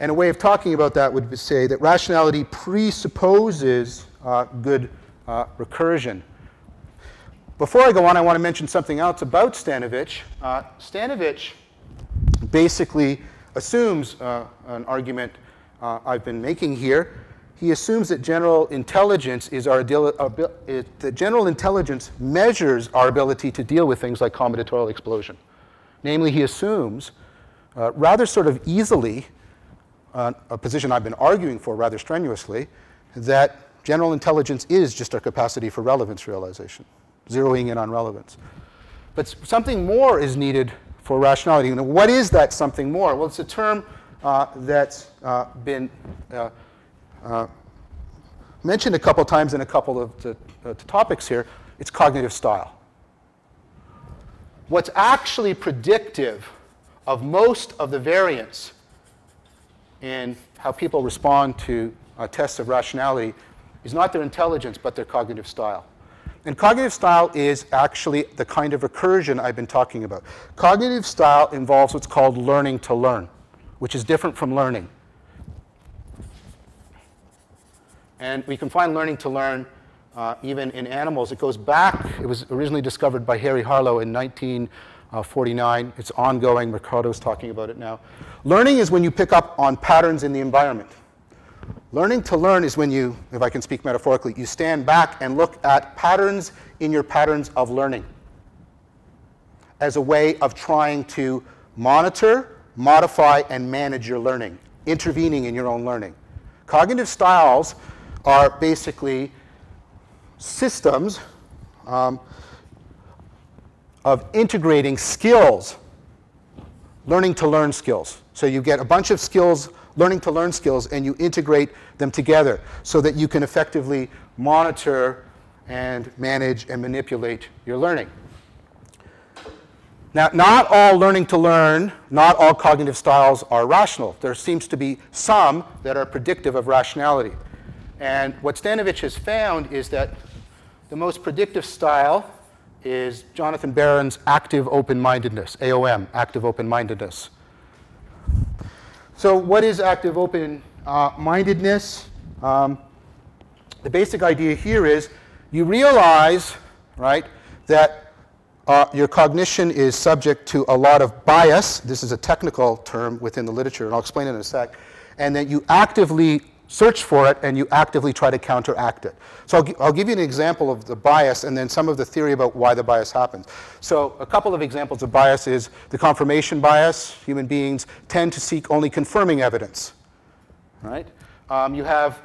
S1: And a way of talking about that would be say that rationality presupposes good recursion. Before I go on, I want to mention something else about Stanovich. Stanovich basically assumes an argument I've been making here. He assumes that general intelligence is that general intelligence measures our ability to deal with things like combinatorial explosion. Namely, he assumes rather sort of easily, a position I've been arguing for rather strenuously, that general intelligence is just our capacity for relevance realization, zeroing in on relevance. But something more is needed for rationality. And what is that something more? Well, it's a term that's been mentioned a couple times in a couple of the topics here. It's cognitive style. What's actually predictive of most of the variance in how people respond to tests of rationality is not their intelligence, but their cognitive style. And cognitive style is actually the kind of recursion I've been talking about. Cognitive style involves what's called learning to learn, which is different from learning. And we can find learning to learn even in animals. It goes back. It was originally discovered by Harry Harlow in 1949. It's ongoing. Ricardo's talking about it now. Learning is when you pick up on patterns in the environment. Learning to learn is when you, if I can speak metaphorically, you stand back and look at patterns in your patterns of learning as a way of trying to monitor, modify, and manage your learning, intervening in your own learning. Cognitive styles are basically systems of integrating skills, learning to learn skills. So you get a bunch of skills, learning to learn skills, and you integrate them together so that you can effectively monitor and manage and manipulate your learning. Now, not all learning to learn, not all cognitive styles are rational. There seems to be some that are predictive of rationality. And what Stanovich has found is that the most predictive style is Jonathan Barron's active open-mindedness, AOM, active open-mindedness. So what is active open-mindedness? The basic idea here is you realize, right, that your cognition is subject to a lot of bias. This is a technical term within the literature, and I'll explain it in a sec. And that you actively search for it, and you actively try to counteract it. So I'll give you an example of the bias, and then some of the theory about why the bias happens. So a couple of examples of bias is the confirmation bias. Human beings tend to seek only confirming evidence, right? You have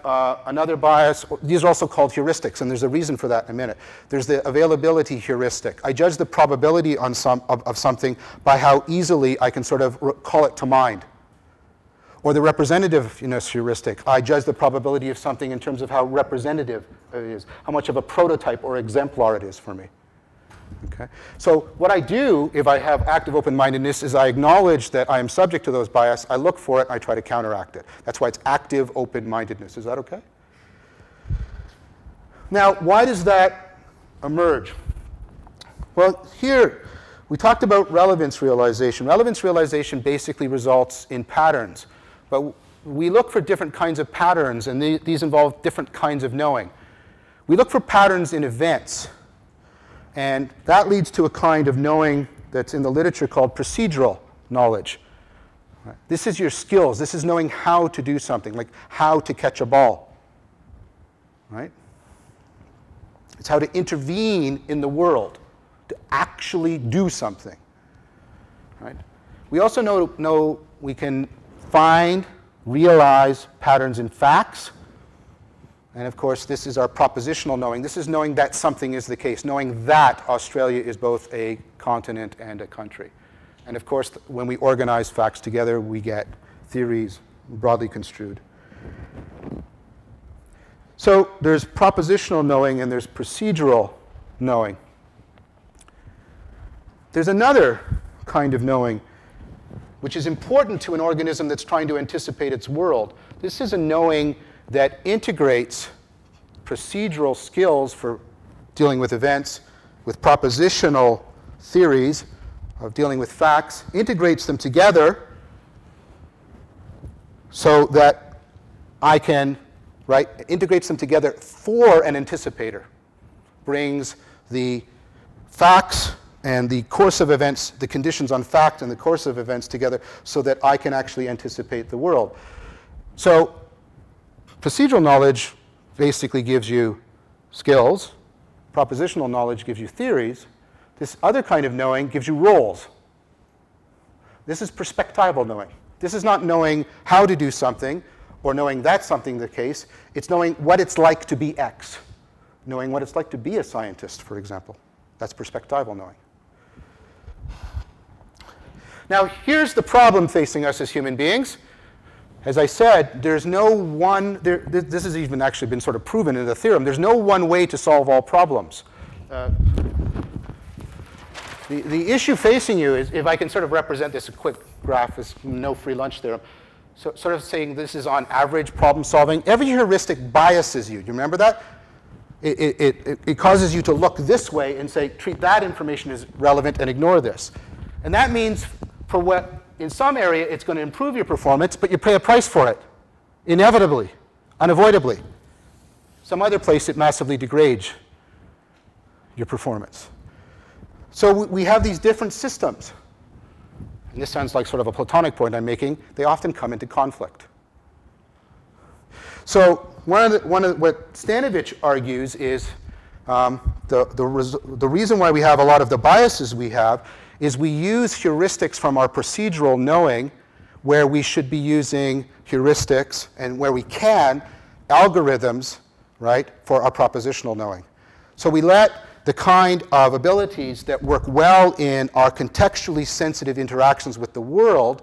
S1: another bias. These are also called heuristics, and there's a reason for that in a minute. There's the availability heuristic. I judge the probability on of something by how easily I can sort of call it to mind. Or the representativeness heuristic. I judge the probability of something in terms of how representative it is, how much of a prototype or exemplar it is for me. Okay? So what I do if I have active open-mindedness is I acknowledge that I am subject to those bias, I look for it, and I try to counteract it. That's why it's active open-mindedness. Is that okay? Now, why does that emerge? Well, here we talked about relevance realization. Relevance realization basically results in patterns. But we look for different kinds of patterns, and these involve different kinds of knowing. We look for patterns in events, and that leads to a kind of knowing that's in the literature called procedural knowledge. This is your skills. This is knowing how to do something, like how to catch a ball. Right? It's how to intervene in the world, to actually do something. Right? We also know we can find, realize patterns in facts. And of course, this is our propositional knowing. This is knowing that something is the case, knowing that Australia is both a continent and a country. And of course, when we organize facts together, we get theories broadly construed. So there's propositional knowing and there's procedural knowing. There's another kind of knowing which is important to an organism that's trying to anticipate its world. This is a knowing that integrates procedural skills for dealing with events, with propositional theories of dealing with facts, integrates them together so that I can, right, integrates them together for an anticipator. Brings the facts and the course of events, the conditions on fact and the course of events together so that I can actually anticipate the world. So procedural knowledge basically gives you skills. Propositional knowledge gives you theories. This other kind of knowing gives you roles. This is perspectival knowing. This is not knowing how to do something or knowing that's something the case. It's knowing what it's like to be X. Knowing what it's like to be a scientist, for example. That's perspectival knowing. Now, here's the problem facing us as human beings. As I said, there's no one, this has even actually been sort of proven in the theorem, there's no one way to solve all problems. The issue facing you is, if I can sort of represent this, a quick graph is no free lunch theorem, so sort of saying this is on average problem solving. Every heuristic biases you. Do you remember that? It causes you to look this way and say, treat that information as relevant and ignore this. And that means for what, in some area, it's going to improve your performance, but you pay a price for it, inevitably, unavoidably. Some other place, it massively degrades your performance. So we have these different systems. And this sounds like sort of a Platonic point I'm making. They often come into conflict. So what Stanovich argues is the reason why we have a lot of the biases we have is we use heuristics from our procedural knowing where we should be using heuristics, and where we can, algorithms, right, for our propositional knowing. So we let the kind of abilities that work well in our contextually sensitive interactions with the world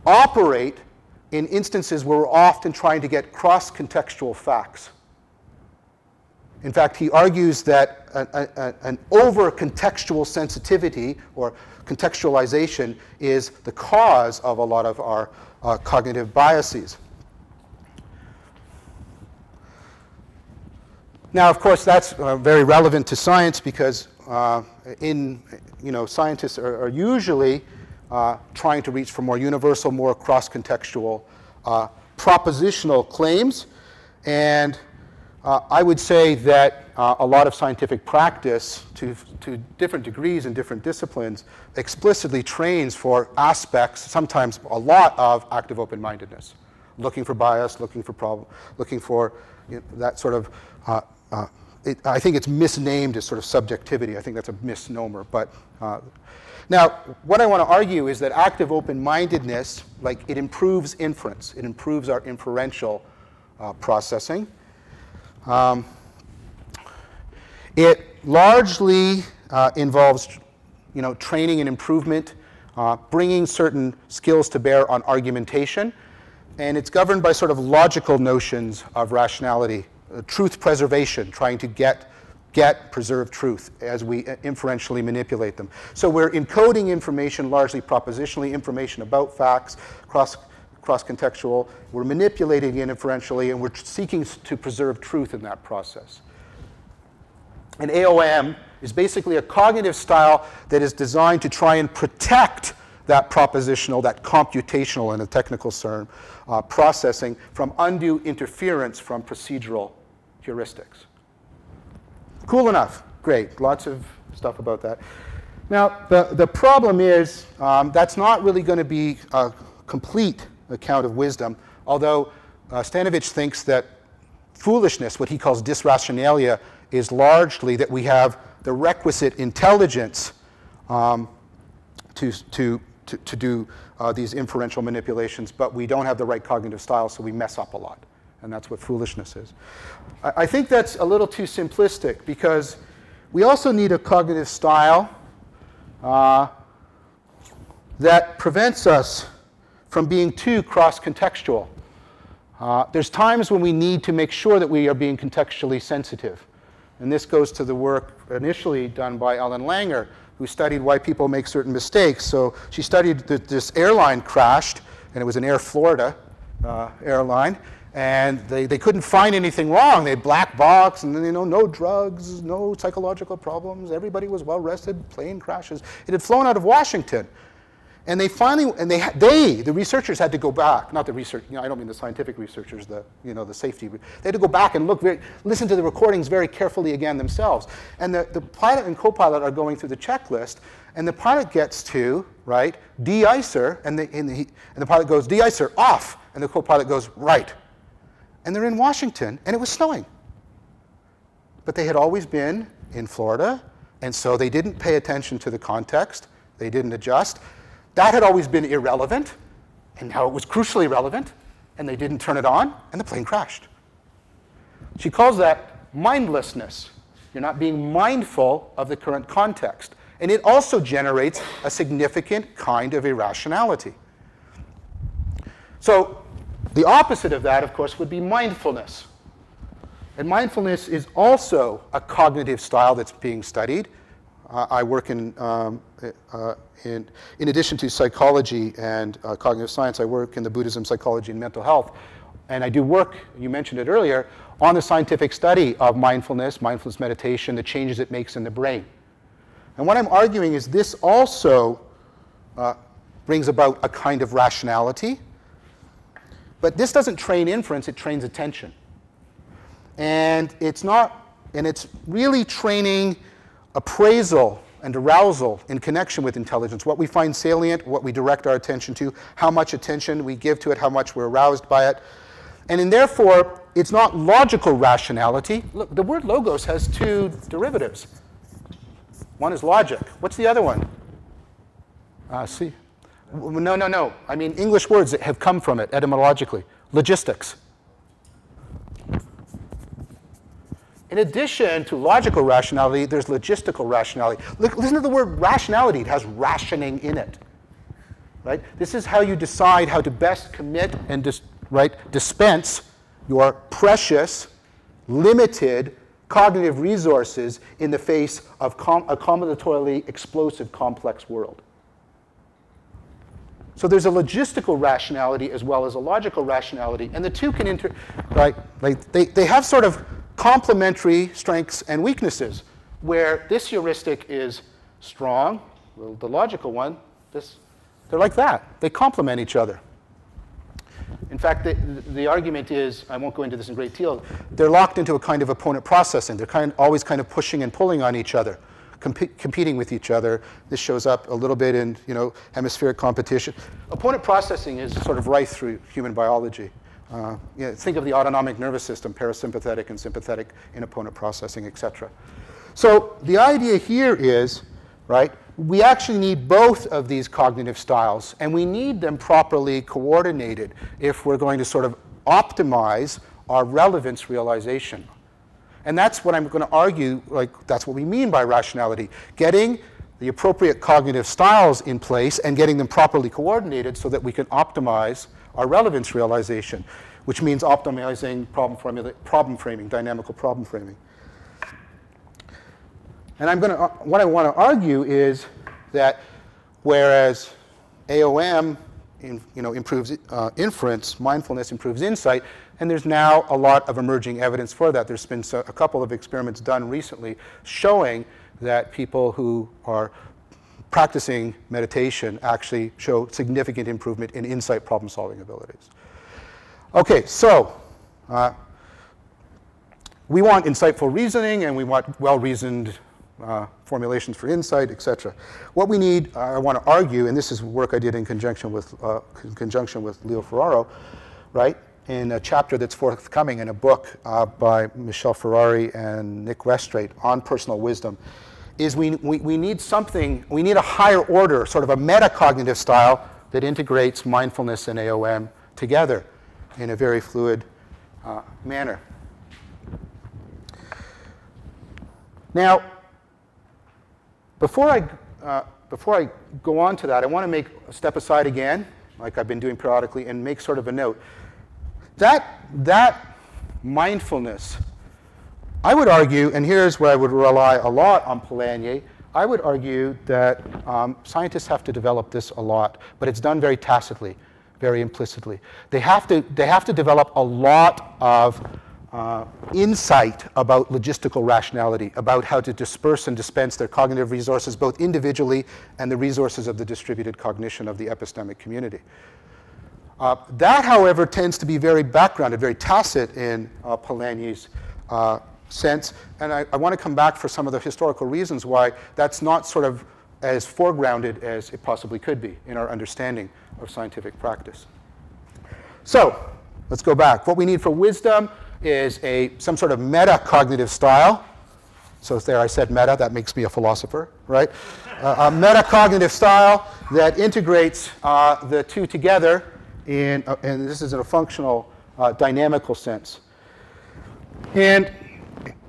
S1: operate in instances where we're often trying to get cross-contextual facts. In fact, he argues that an over-contextual sensitivity or contextualization is the cause of a lot of our cognitive biases. Now, of course, that's very relevant to science because scientists are usually trying to reach for more universal, more cross-contextual propositional claims. And I would say that a lot of scientific practice, to different degrees in different disciplines, explicitly trains for aspects, sometimes a lot, of active open-mindedness. Looking for bias, looking for problem, looking for that sort of, I think it's misnamed as sort of subjectivity. I think that's a misnomer. But now, what I want to argue is that active open-mindedness, it improves inference. It improves our inferential processing. It largely involves, training and improvement, bringing certain skills to bear on argumentation, and it's governed by sort of logical notions of rationality, truth preservation, trying to preserve truth as we inferentially manipulate them. So we're encoding information, largely propositionally, information about facts, cross-contextual. We're manipulating it inferentially, and we're seeking to preserve truth in that process. And AOM is basically a cognitive style that is designed to try and protect that propositional, that computational, in a technical term, processing from undue interference from procedural heuristics. Cool enough. Great. Lots of stuff about that. Now, the problem is that's not really going to be a complete account of wisdom, although Stanovich thinks that foolishness, what he calls disrationalia, is largely that we have the requisite intelligence to do these inferential manipulations, but we don't have the right cognitive style, so we mess up a lot. And that's what foolishness is. I think that's a little too simplistic, because we also need a cognitive style that prevents us from being too cross-contextual. There's times when we need to make sure that we are being contextually sensitive. And this goes to the work initially done by Ellen Langer, who studied why people make certain mistakes. So she studied that this airline crashed, and it was an Air Florida airline, and they couldn't find anything wrong. They had black box, and no drugs, no psychological problems. Everybody was well rested, plane crashes. It had flown out of Washington. And they finally, the researchers had to go back, not the research, I don't mean the scientific researchers, the safety, they had to go back and listen to the recordings very carefully again themselves. And the pilot and co-pilot are going through the checklist, and the pilot gets to, right, de-icer, and the pilot goes, de-icer, off, and the co-pilot goes, right. And they're in Washington, and it was snowing. But they had always been in Florida, and so they didn't pay attention to the context, they didn't adjust. That had always been irrelevant, and now it was crucially relevant, and they didn't turn it on, and the plane crashed. She calls that mindlessness. You're not being mindful of the current context. And it also generates a significant kind of irrationality. So the opposite of that, of course, would be mindfulness. And mindfulness is also a cognitive style that's being studied. I work in addition to psychology and cognitive science, I work in the Buddhism, psychology, and mental health. And I do work, you mentioned it earlier, on the scientific study of mindfulness meditation, the changes it makes in the brain. And what I'm arguing is this also brings about a kind of rationality. But this doesn't train inference, it trains attention. And it's really training appraisal and arousal in connection with intelligence, what we find salient, what we direct our attention to, how much attention we give to it, how much we're aroused by it. And therefore, it's not logical rationality. Look, the word logos has two derivatives. One is logic. What's the other one? See? No. I mean English words that have come from it etymologically. Logistics. In addition to logical rationality, there's logistical rationality. Listen to the word rationality. It has rationing in it. Right? This is how you decide how to best commit and dispense your precious, limited cognitive resources in the face of a combinatorially explosive, complex world. So there's a logistical rationality as well as a logical rationality, and the two can they have sort of complementary strengths and weaknesses, where this heuristic is strong, the logical one, they're like that. They complement each other. In fact, the argument is, I won't go into this in great detail, they're locked into a kind of opponent processing. They're always kind of pushing and pulling on each other, competing with each other. This shows up a little bit in hemispheric competition. Opponent processing is sort of rife through human biology. Think of the autonomic nervous system, parasympathetic and sympathetic in opponent processing, etc. So the idea here is, right, we actually need both of these cognitive styles, and we need them properly coordinated if we're going to sort of optimize our relevance realization. And that's what I'm going to argue, that's what we mean by rationality. Getting the appropriate cognitive styles in place and getting them properly coordinated so that we can optimize our relevance realization, which means optimizing problem framing, dynamical problem framing. And what I want to argue is that whereas AOM improves inference, mindfulness improves insight, and there's now a lot of emerging evidence for that. There's been a couple of experiments done recently showing that people who are practicing meditation actually show significant improvement in insight problem-solving abilities. Okay, so we want insightful reasoning, and we want well-reasoned formulations for insight, etc. What we need, I want to argue, and this is work I did in conjunction with Leo Ferraro, right, in a chapter that's forthcoming in a book by Michel Ferrari and Nick Westrate on personal wisdom, is we need something, we need a higher order, sort of a metacognitive style that integrates mindfulness and AOM together in a very fluid manner. Now, before I go on to that, I want to make a step aside again, like I've been doing periodically, and make sort of a note. That mindfulness, I would argue, and here's where I would rely a lot on Polanyi, I would argue that scientists have to develop this a lot, but it's done very tacitly, very implicitly. They have to develop a lot of insight about logistical rationality, about how to disperse and dispense their cognitive resources, both individually and the resources of the distributed cognition of the epistemic community. That, however, tends to be very backgrounded, very tacit in Polanyi's sense, and I want to come back for some of the historical reasons why that's not sort of as foregrounded as it possibly could be in our understanding of scientific practice. So, let's go back. What we need for wisdom is some sort of metacognitive style. So there I said meta, that makes me a philosopher, right? A metacognitive style that integrates the two together and this is in a functional, dynamical sense. And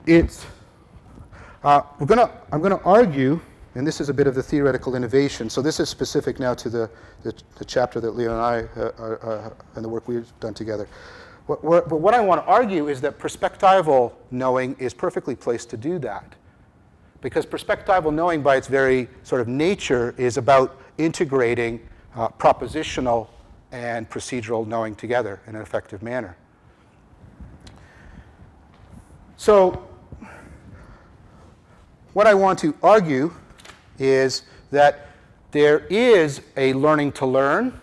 S1: it's, I'm going to argue, and this is a bit of the theoretical innovation. So this is specific now to the chapter that Leo and I, and the work we've done together. But what I want to argue is that perspectival knowing is perfectly placed to do that. Because perspectival knowing by its very sort of nature is about integrating propositional and procedural knowing together in an effective manner. So what I want to argue is that there is a learning to learn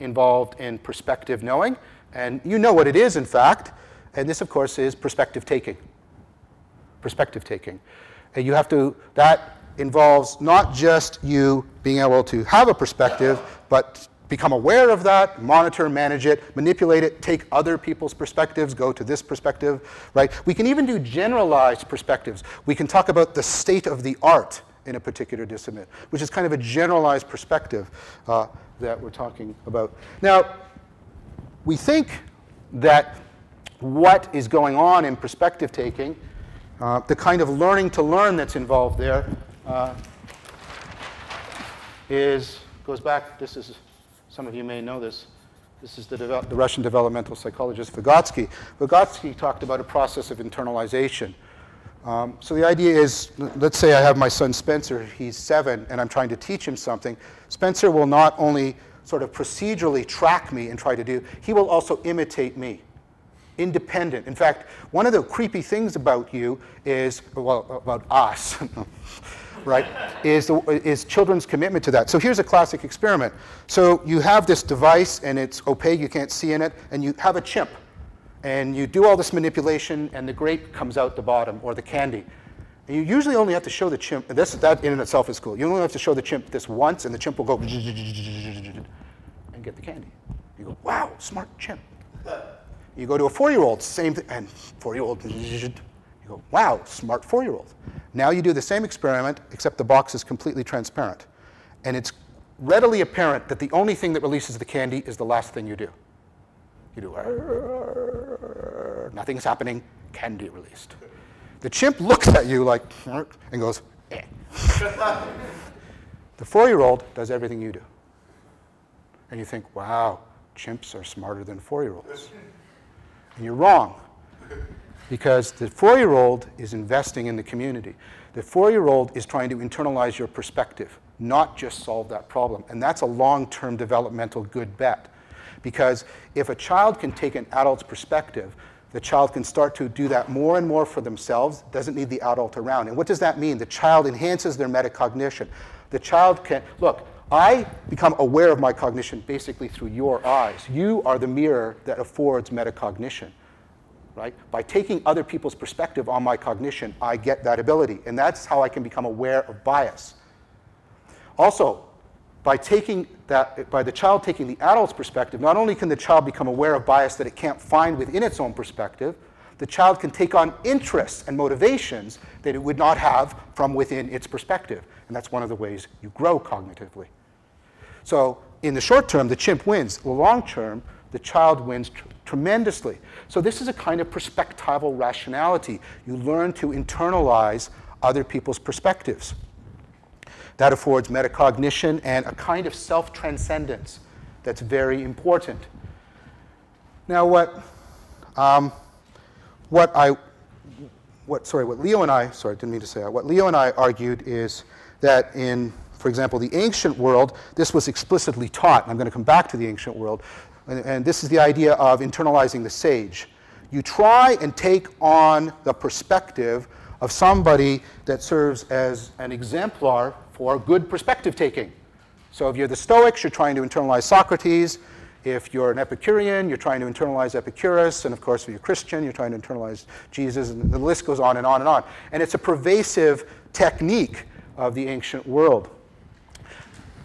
S1: involved in perspective knowing. And you know what it is, in fact. And this, of course, is perspective taking. Perspective taking. And you have to, that involves not just you being able to have a perspective, but become aware of that, monitor, manage it, manipulate it, take other people's perspectives, go to this perspective, right? We can even do generalized perspectives. We can talk about the state of the art in a particular discipline, which is kind of a generalized perspective that we're talking about. Now, we think that what is going on in perspective taking, the kind of learning to learn that's involved there, goes back, this is, some of you may know this, this is the Russian developmental psychologist Vygotsky. Vygotsky talked about a process of internalization. So the idea is, let's say I have my son Spencer, he's 7, and I'm trying to teach him something. Spencer will not only sort of procedurally track me and try to do, he will also imitate me, independent. In fact, one of the creepy things about you is, well, about us, right, is children's commitment to that. So here's a classic experiment. So you have this device, and it's opaque, you can't see in it, and you have a chimp. And you do all this manipulation, and the grape comes out the bottom, or the candy. And you usually only have to show the chimp, and that in itself is cool. You only have to show the chimp this once, and the chimp will go and get the candy. You go, wow, smart chimp. You go to a 4-year-old, same thing, and 4-year-old, you go, wow, smart 4-year-old. Now you do the same experiment, except the box is completely transparent. And it's readily apparent that the only thing that releases the candy is the last thing you do. You do, nothing's happening, candy released. The chimp looks at you like, and goes, eh. The 4-year-old does everything you do. And you think, wow, chimps are smarter than 4-year-olds. And you're wrong. Because the 4-year-old is investing in the community. The 4-year-old is trying to internalize your perspective, not just solve that problem. And that's a long-term developmental good bet. Because if a child can take an adult's perspective, the child can start to do that more and more for themselves, doesn't need the adult around. And what does that mean? The child enhances their metacognition. The child can, look, I become aware of my cognition basically through your eyes. You are the mirror that affords metacognition, right? By taking other people's perspective on my cognition, I get that ability. And that's how I can become aware of bias. Also, by the child taking the adult's perspective, not only can the child become aware of bias that it can't find within its own perspective, the child can take on interests and motivations that it would not have from within its perspective. And that's one of the ways you grow cognitively. So in the short term, the chimp wins. In the long term, the child wins tremendously. So this is a kind of perspectival rationality. You learn to internalize other people's perspectives. That affords metacognition and a kind of self-transcendence that's very important. Now, what Leo and I argued is that in, for example, the ancient world, this was explicitly taught. And I'm going to come back to the ancient world. And this is the idea of internalizing the sage. You try and take on the perspective of somebody that serves as an exemplar for good perspective taking. So if you're the Stoics, you're trying to internalize Socrates. If you're an Epicurean, you're trying to internalize Epicurus. And of course, if you're a Christian, you're trying to internalize Jesus. And the list goes on and on and on. And it's a pervasive technique of the ancient world.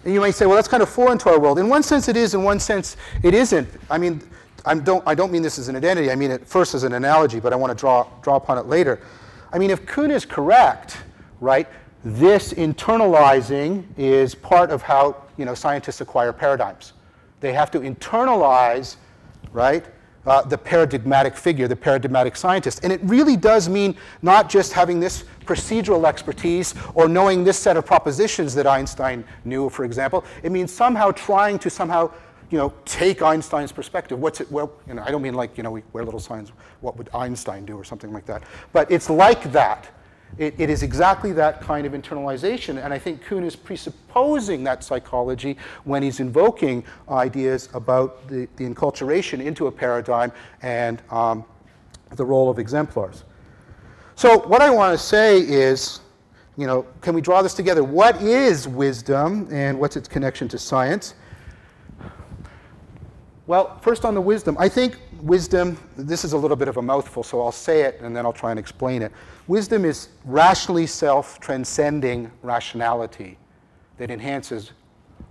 S1: And you might say, well, that's kind of foreign to our world. In one sense, it is. In one sense, it isn't. I mean, I don't mean this as an identity. I mean it first as an analogy, but I want to draw upon it later. I mean, if Kuhn is correct, right, this internalizing is part of how scientists acquire paradigms. They have to internalize, right, the paradigmatic figure, the paradigmatic scientist. And it really does mean not just having this procedural expertise or knowing this set of propositions that Einstein knew, for example. It means somehow trying to take Einstein's perspective. What's it? Well, I don't mean like we wear little signs. What would Einstein do, or something like that? But it's like that. It is exactly that kind of internalization, and I think Kuhn is presupposing that psychology when he's invoking ideas about the enculturation into a paradigm and the role of exemplars. So what I want to say is, can we draw this together? What is wisdom, and what's its connection to science? Well, first on the wisdom, I think wisdom, this is a little bit of a mouthful, so I'll say it and then I'll try and explain it. Wisdom is rationally self-transcending rationality that enhances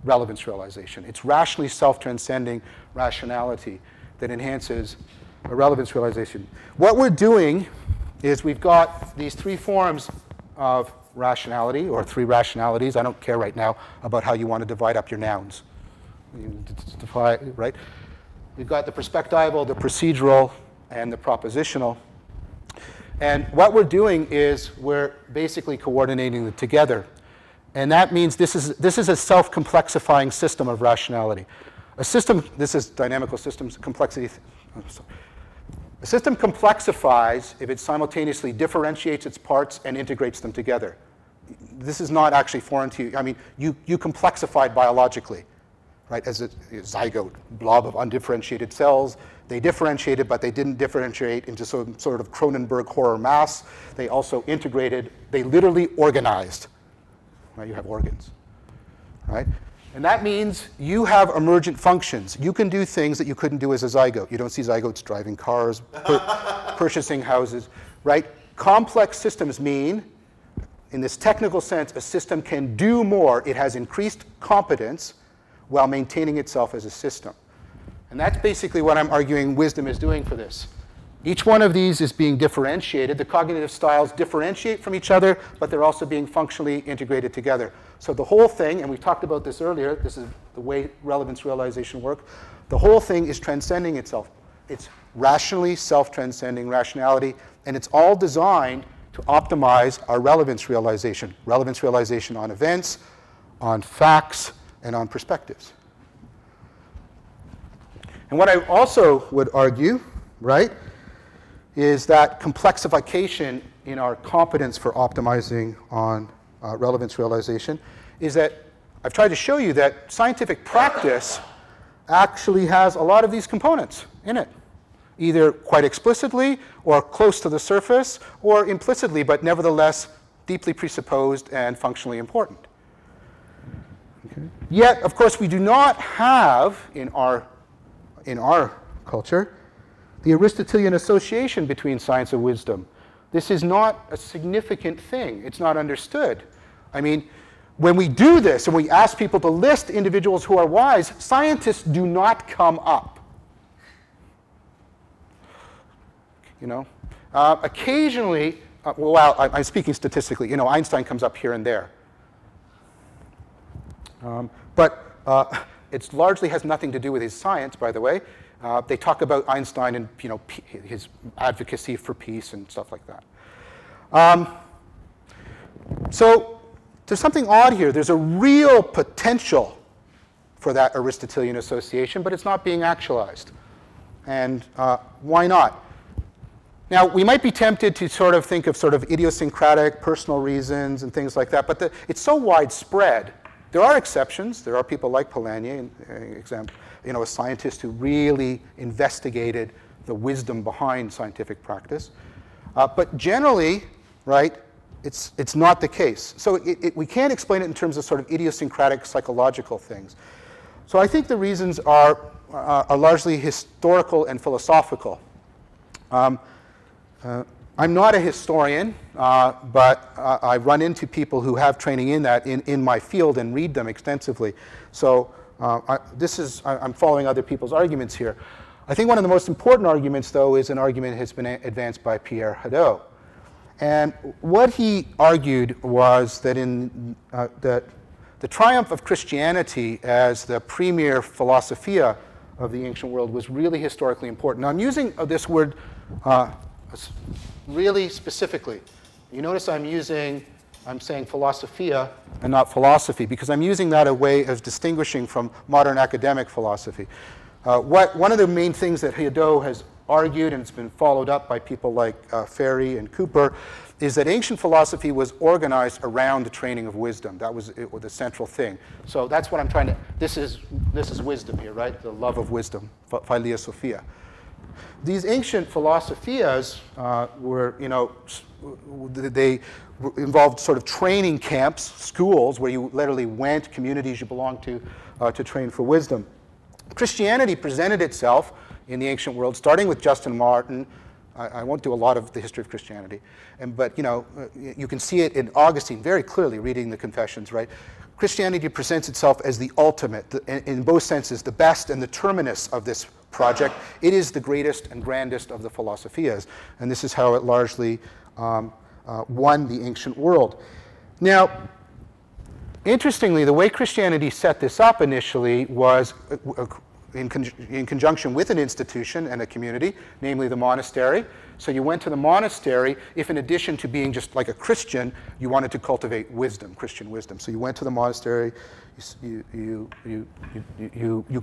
S1: relevance realization. It's rationally self-transcending rationality that enhances a relevance realization. What we're doing is we've got these three forms of rationality, or three rationalities. I don't care right now about how you want to divide up your nouns. Right? We've got the perspectival, the procedural, and the propositional. And what we're doing is we're basically coordinating them together. And that means this is a self-complexifying system of rationality. A system, this is dynamical systems, complexity. A system complexifies if it simultaneously differentiates its parts and integrates them together. This is not actually foreign to you. I mean, you complexified biologically. Right, as a zygote blob of undifferentiated cells. They differentiated, but they didn't differentiate into some sort of Cronenberg horror mass. They also integrated, they literally organized. Right, you have organs, right? And that means you have emergent functions. You can do things that you couldn't do as a zygote. You don't see zygotes driving cars, purchasing houses, right? Complex systems mean, in this technical sense, a system can do more. It has increased competence while maintaining itself as a system. And that's basically what I'm arguing wisdom is doing for this. Each one of these is being differentiated. The cognitive styles differentiate from each other, but they're also being functionally integrated together. So the whole thing, and we talked about this earlier, this is the way relevance realization works, the whole thing is transcending itself. It's rationally self-transcending rationality, and it's all designed to optimize our relevance realization on events, on facts, and on perspectives. And what I also would argue, right, is that complexification in our competence for optimizing on relevance realization is that I've tried to show you that scientific practice actually has a lot of these components in it, either quite explicitly or close to the surface or implicitly, but nevertheless deeply presupposed and functionally important. Okay. Yet, of course, we do not have in our culture the Aristotelian association between science and wisdom. This is not a significant thing. It's not understood. I mean, when we do this and we ask people to list individuals who are wise, scientists do not come up. Occasionally, well, I'm speaking statistically, Einstein comes up here and there. But it largely has nothing to do with his science, by the way. They talk about Einstein and his advocacy for peace and stuff like that. So there's something odd here. There's a real potential for that Aristotelian association, but it's not being actualized. And why not? Now, we might be tempted to sort of think of sort of idiosyncratic personal reasons and things like that, but it's so widespread. There are exceptions. There are people like Polanyi, a scientist who really investigated the wisdom behind scientific practice. But generally, right, it's not the case. So we can't explain it in terms of sort of idiosyncratic psychological things. So I think the reasons are largely historical and philosophical. I'm not a historian, but I run into people who have training in that in my field and read them extensively. So I'm following other people's arguments here. I think one of the most important arguments, though, is an argument that has been advanced by Pierre Hadot. And what he argued was that that the triumph of Christianity as the premier philosophia of the ancient world was really historically important. Now, I'm using this word really specifically. You notice I'm saying philosophia and not philosophy, because I'm using that a way of distinguishing from modern academic philosophy. One of the main things that Hadot has argued, and it's been followed up by people like Ferry and Cooper, is that ancient philosophy was organized around the training of wisdom. That was the central thing. So that's what I'm trying to, this is wisdom here, right? The love of wisdom, philia sophia. These ancient philosophias were, they involved sort of training camps, schools, where you literally went, communities you belonged to train for wisdom. Christianity presented itself in the ancient world, starting with Justin Martyr. I won't do a lot of the history of Christianity, but you can see it in Augustine very clearly, reading the Confessions, right? Christianity presents itself as the ultimate, in both senses, the best and the terminus of this project. It is the greatest and grandest of the philosophias, and this is how it largely won the ancient world. Now, interestingly, the way Christianity set this up initially was in conjunction with an institution and a community, namely the monastery. So you went to the monastery if, in addition to being just like a Christian, you wanted to cultivate wisdom, Christian wisdom. So you went to the monastery, you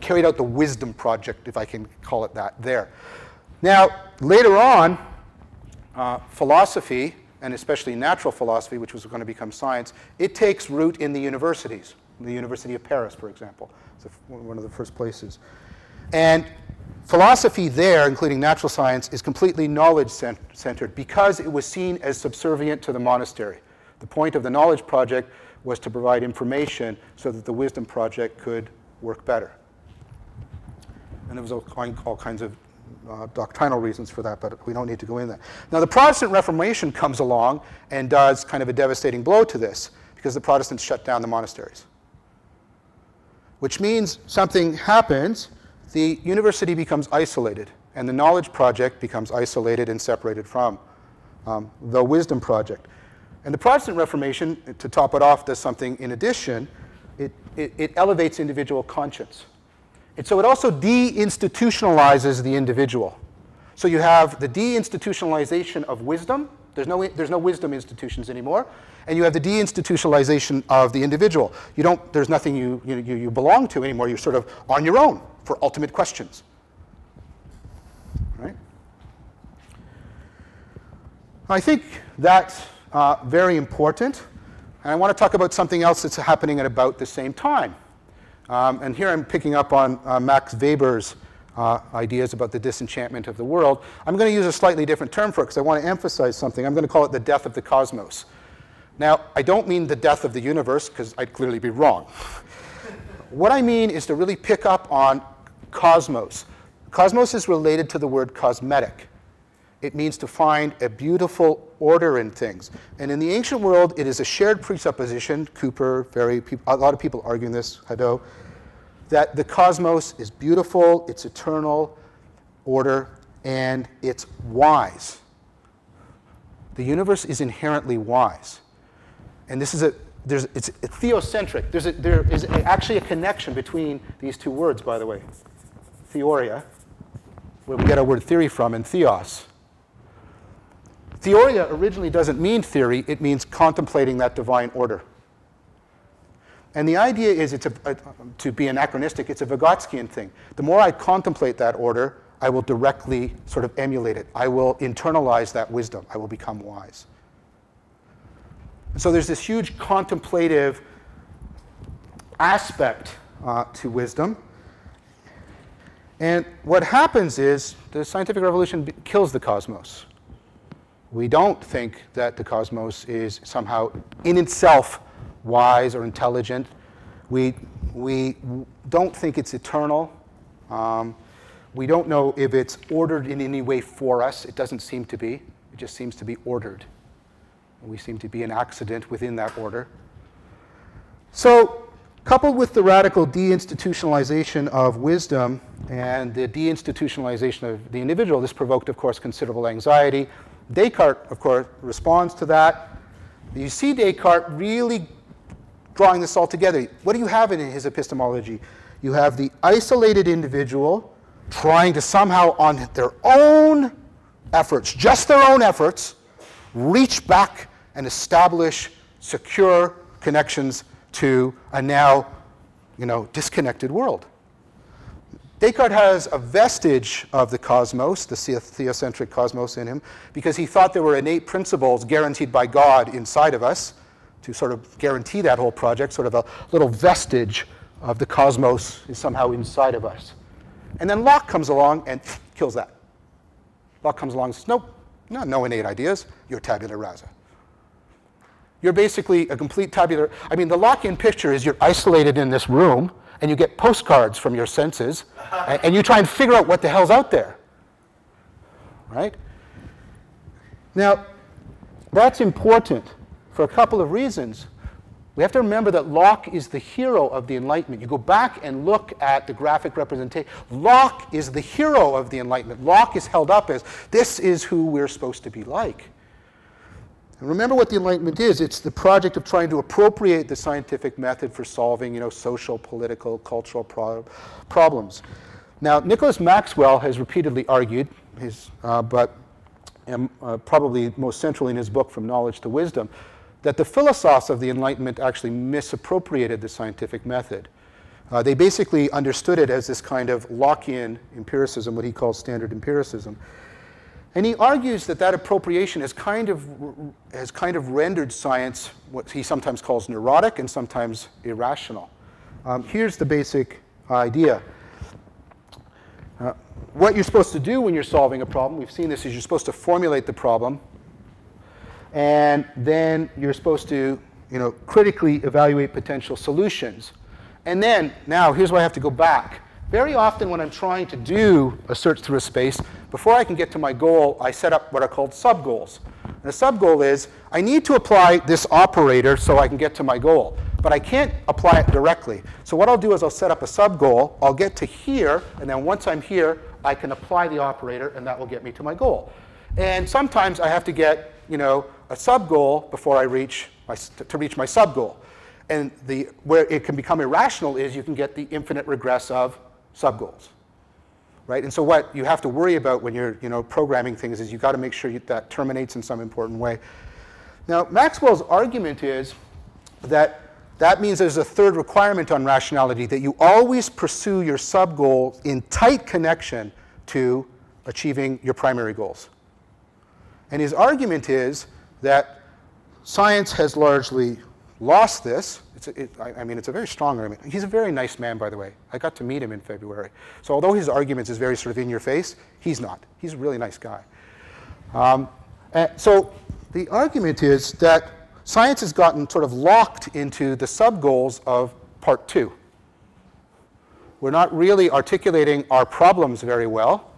S1: carried out the wisdom project, if I can call it that, there. Now, later on, philosophy, and especially natural philosophy, which was going to become science, it takes root in the universities. The University of Paris, for example. It's one of the first places. And philosophy there, including natural science, is completely knowledge-centered because it was seen as subservient to the monastery. The point of the knowledge project was to provide information so that the wisdom project could work better. And there was all kinds of doctrinal reasons for that, but we don't need to go into that. Now, the Protestant Reformation comes along and does kind of a devastating blow to this, because the Protestants shut down the monasteries. Which means something happens, the university becomes isolated, and the knowledge project becomes isolated and separated from the wisdom project. And the Protestant Reformation, to top it off, does something in addition. It elevates individual conscience. And so it also deinstitutionalizes the individual. So you have the deinstitutionalization of wisdom. There's no wisdom institutions anymore. And you have the deinstitutionalization of the individual. There's nothing you belong to anymore. You're sort of on your own for ultimate questions. Right? I think that's very important. And I want to talk about something else that's happening at about the same time. And here I'm picking up on Max Weber's ideas about the disenchantment of the world. I'm going to use a slightly different term for it because I want to emphasize something. I'm going to call it the death of the cosmos. Now, I don't mean the death of the universe, because I'd clearly be wrong. What I mean is to really pick up on cosmos. Cosmos is related to the word cosmetic. It means to find a beautiful order in things. And in the ancient world, it is a shared presupposition, Cooper, Ferry, a lot of people arguing this, Hadot, that the cosmos is beautiful, it's eternal order, and it's wise. The universe is inherently wise. And this is it's theocentric. There is actually a connection between these two words, by the way. Theoria, where we get our word theory from, and theos. Theoria originally doesn't mean theory, it means contemplating that divine order. And the idea is, to be anachronistic, it's a Vygotskian thing. The more I contemplate that order, I will directly sort of emulate it. I will internalize that wisdom. I will become wise. So there's this huge contemplative aspect to wisdom. And what happens is the scientific revolution kills the cosmos. We don't think that the cosmos is somehow in itself wise or intelligent. We don't think it's eternal. We don't know if it's ordered in any way for us. It doesn't seem to be. It just seems to be ordered. We seem to be an accident within that order. So, coupled with the radical deinstitutionalization of wisdom and the deinstitutionalization of the individual, this provoked, of course, considerable anxiety. Descartes, of course, responds to that. You see Descartes really drawing this all together. What do you have in his epistemology? You have the isolated individual trying to somehow, on their own efforts, just their own efforts, reach back and establish secure connections to a now, disconnected world. Descartes has a vestige of the cosmos, the theocentric cosmos in him, because he thought there were innate principles guaranteed by God inside of us to sort of guarantee that whole project, sort of a little vestige of the cosmos is somehow inside of us. And then Locke comes along and kills that. Locke comes along and says, nope, no innate ideas, you're tabula rasa. You're basically a complete tabular. I mean, the Lockean picture is you're isolated in this room, and you get postcards from your senses, and you try and figure out what the hell's out there. Right? Now, that's important for a couple of reasons. We have to remember that Locke is the hero of the Enlightenment. You go back and look at the graphic representation. Locke is the hero of the Enlightenment. Locke is held up as, this is who we're supposed to be like. And remember what the Enlightenment is. It's the project of trying to appropriate the scientific method for solving, social, political, cultural problems. Now, Nicholas Maxwell has repeatedly argued, probably most centrally in his book From Knowledge to Wisdom, that the philosophers of the Enlightenment actually misappropriated the scientific method. They basically understood it as this kind of Lockean empiricism, what he calls standard empiricism. And he argues that that appropriation has kind of rendered science what he sometimes calls neurotic and sometimes irrational. Here's the basic idea. What you're supposed to do when you're solving a problem, we've seen this, is you're supposed to formulate the problem, and then you're supposed to critically evaluate potential solutions. And then, now, here's where I have to go back. Very often when I'm trying to do a search through a space, before I can get to my goal, I set up what are called sub-goals. And a sub-goal is, I need to apply this operator so I can get to my goal. But I can't apply it directly. So what I'll do is I'll set up a sub-goal. I'll get to here, and then once I'm here, I can apply the operator, and that will get me to my goal. And sometimes I have to get a sub-goal before I reach my sub-goal. And where it can become irrational is you can get the infinite regress of sub-goals, right? And so what you have to worry about when you're programming things is you've got to make sure that terminates in some important way. Now, Maxwell's argument is that means there's a third requirement on rationality, that you always pursue your sub-goal in tight connection to achieving your primary goals. And his argument is that science has largely lost this. It's a very strong argument. He's a very nice man, by the way. I got to meet him in February. So although his arguments is very sort of in your face, he's not. He's a really nice guy. So the argument is that science has gotten sort of locked into the sub-goals of part 2. We're not really articulating our problems very well,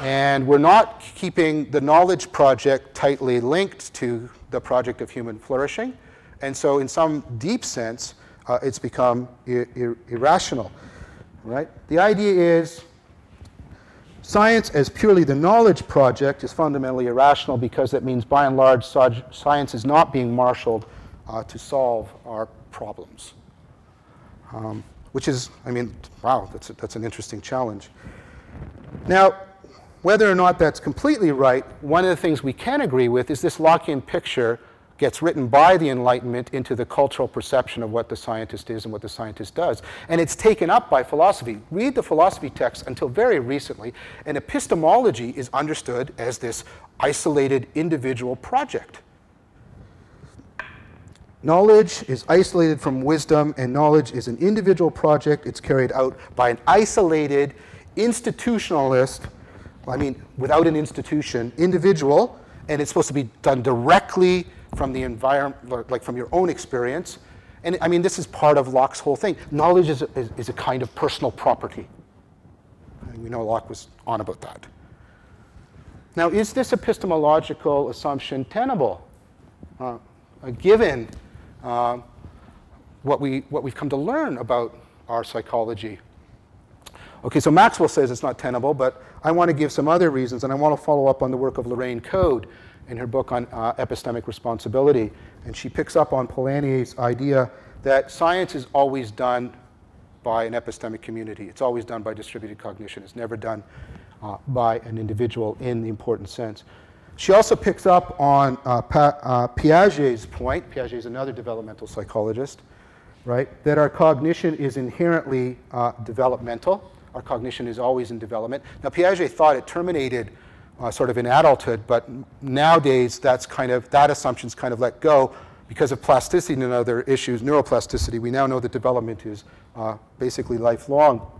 S1: and we're not keeping the knowledge project tightly linked to the project of human flourishing. And so in some deep sense, it's become irrational, right? The idea is science as purely the knowledge project is fundamentally irrational because that means, by and large, science is not being marshaled to solve our problems. Which is, wow, that's an interesting challenge. Now, whether or not that's completely right, one of the things we can agree with is this Lockean picture gets written by the Enlightenment into the cultural perception of what the scientist is and what the scientist does. And it's taken up by philosophy. Read the philosophy texts until very recently, and epistemology is understood as this isolated individual project. Knowledge is isolated from wisdom, and knowledge is an individual project. It's carried out by an isolated institutionalist, I mean, without an institution, individual, and it's supposed to be done directly from the environment, like from your own experience. And I mean, this is part of Locke's whole thing. Knowledge is a kind of personal property. And we know Locke was on about that. Now, is this epistemological assumption tenable, given what we've come to learn about our psychology? Okay, so Maxwell says it's not tenable, but I want to give some other reasons, and I want to follow up on the work of Lorraine Code in her book on epistemic responsibility. And she picks up on Polanyi's idea that science is always done by an epistemic community. It's always done by distributed cognition. It's never done by an individual in the important sense. She also picks up on Piaget's point. Piaget is another developmental psychologist, right? That our cognition is inherently developmental. Our cognition is always in development. Now, Piaget thought it terminated sort of in adulthood, but nowadays that assumption's kind of let go because of plasticity and other issues, neuroplasticity. We now know that development is basically lifelong.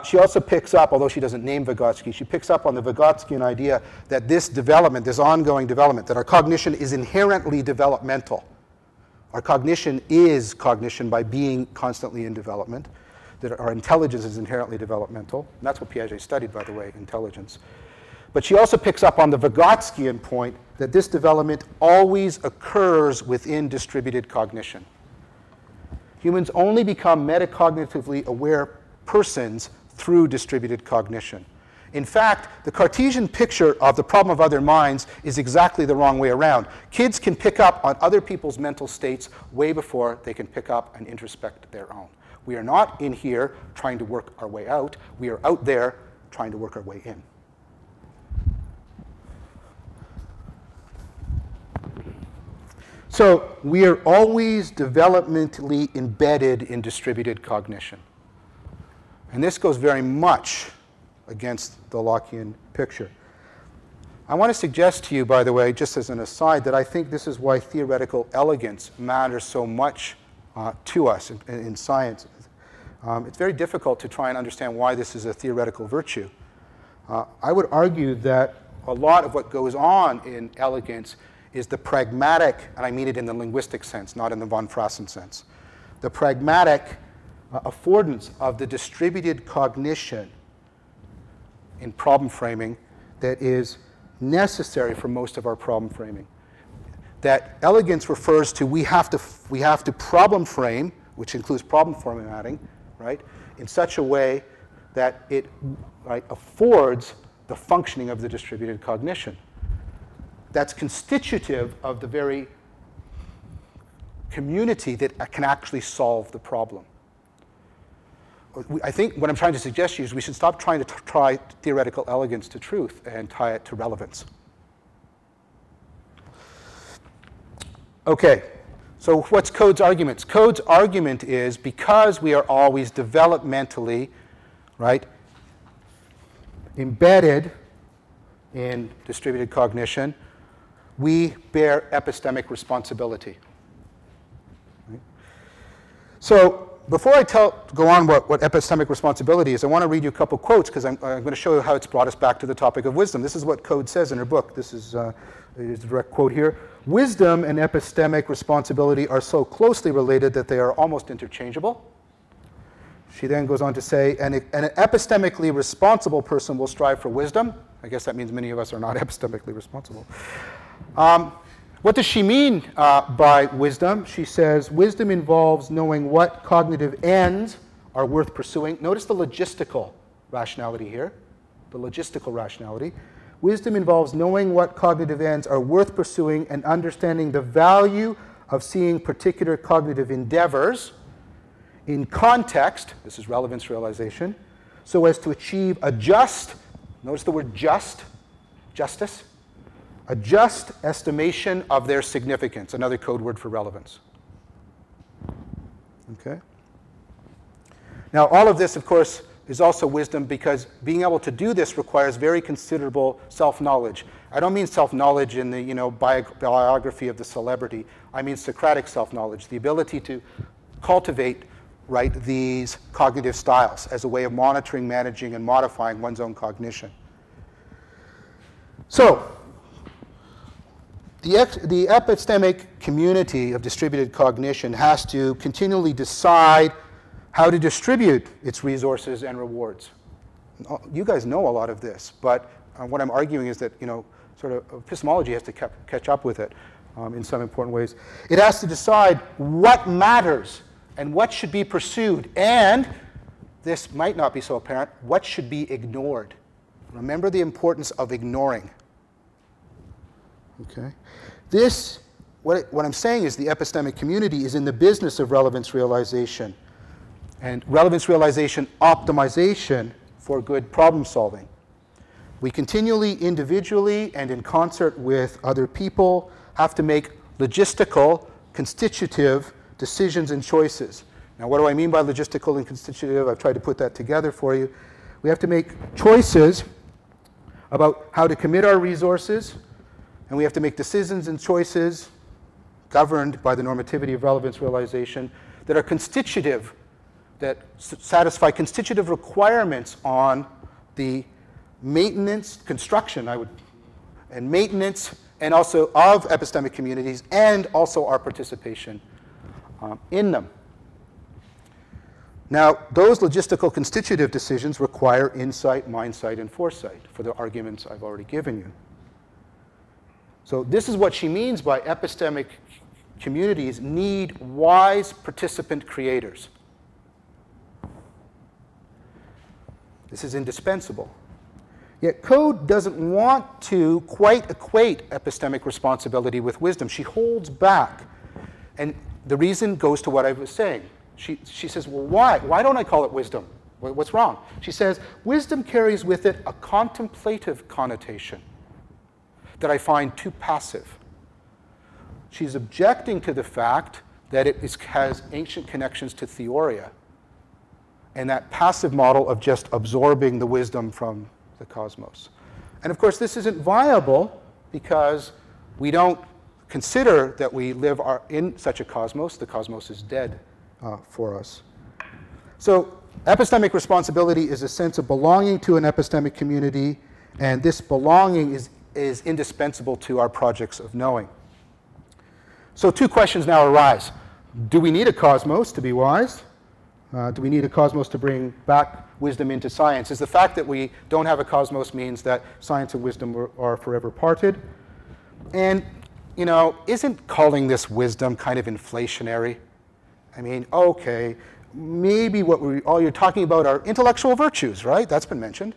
S1: She also picks up, although she doesn't name Vygotsky, she picks up on the Vygotskian idea that this development, this ongoing development, that our cognition is inherently developmental. Our cognition is cognition by being constantly in development, that our intelligence is inherently developmental. And that's what Piaget studied, by the way, intelligence. But she also picks up on the Vygotskian point that this development always occurs within distributed cognition. Humans only become metacognitively aware persons through distributed cognition. In fact, the Cartesian picture of the problem of other minds is exactly the wrong way around. Kids can pick up on other people's mental states way before they can pick up and introspect their own. We are not in here trying to work our way out. We are out there trying to work our way in. So we are always developmentally embedded in distributed cognition. And this goes very much against the Lockean picture. I want to suggest to you, by the way, just as an aside, that I think this is why theoretical elegance matters so much to us in science. It's very difficult to try and understand why this is a theoretical virtue. I would argue that a lot of what goes on in elegance is the pragmatic, and I mean it in the linguistic sense, not in the von Frassen sense, the pragmatic affordance of the distributed cognition in problem framing that is necessary for most of our problem framing. That elegance refers to we have to problem frame, which includes problem formatting, right, in such a way that it affords the functioning of the distributed cognition. That's constitutive of the very community that can actually solve the problem. I think what I'm trying to suggest to you is we should stop trying to tie theoretical elegance to truth and tie it to relevance. Okay, so what's Code's arguments? Code's argument is because we are always developmentally, right, embedded in distributed cognition, we bear epistemic responsibility. Right? So before I go on what epistemic responsibility is, I want to read you a couple quotes because I'm going to show you how it's brought us back to the topic of wisdom. This is what Code says in her book. This is a direct quote here. Wisdom and epistemic responsibility are so closely related that they are almost interchangeable. She then goes on to say, an epistemically responsible person will strive for wisdom. I guess that means many of us are not epistemically responsible. What does she mean by wisdom? She says, wisdom involves knowing what cognitive ends are worth pursuing. Notice the logistical rationality here, the logistical rationality. Wisdom involves knowing what cognitive ends are worth pursuing and understanding the value of seeing particular cognitive endeavors in context, this is relevance realization, so as to achieve a just, notice the word just, justice, a just estimation of their significance, another code word for relevance. Okay? Now, all of this, of course, is also wisdom because being able to do this requires very considerable self-knowledge. I don't mean self-knowledge in the biography of the celebrity. I mean Socratic self-knowledge, the ability to cultivate right, these cognitive styles as a way of monitoring, managing, and modifying one's own cognition. So, the epistemic community of distributed cognition has to continually decide how to distribute its resources and rewards. You guys know a lot of this, but what I'm arguing is that, sort of epistemology has to catch up with it in some important ways. It has to decide what matters and what should be pursued, and this might not be so apparent, what should be ignored. Remember the importance of ignoring. Okay? What I'm saying is the epistemic community is in the business of relevance realization, and relevance realization optimization for good problem solving. We continually, individually, and in concert with other people, have to make logistical, constitutive decisions and choices. Now, what do I mean by logistical and constitutive? I've tried to put that together for you. We have to make choices about how to commit our resources, and we have to make decisions and choices governed by the normativity of relevance realization that are constitutive, that satisfy constitutive requirements on the maintenance, construction, and maintenance, and also of epistemic communities, and also our participation in them. Now, those logistical constitutive decisions require insight, mindsight, and foresight for the arguments I've already given you. So this is what she means by epistemic communities need wise participant creators. This is indispensable. Yet Code doesn't want to quite equate epistemic responsibility with wisdom. She holds back. And the reason goes to what I was saying. She says, well, why? Why don't I call it wisdom? What's wrong? She says, wisdom carries with it a contemplative connotation that I find too passive. She's objecting to the fact that it has ancient connections to theoria and that passive model of just absorbing the wisdom from the cosmos. And of course, this isn't viable because we don't consider that we live in such a cosmos. The cosmos is dead for us. So epistemic responsibility is a sense of belonging to an epistemic community, and this belonging is indispensable to our projects of knowing. So two questions now arise. Do we need a cosmos to be wise? Do we need a cosmos to bring back wisdom into science? Is the fact that we don't have a cosmos means that science and wisdom are forever parted? And, isn't calling this wisdom kind of inflationary? I mean, okay, maybe all you're talking about are intellectual virtues, right? That's been mentioned.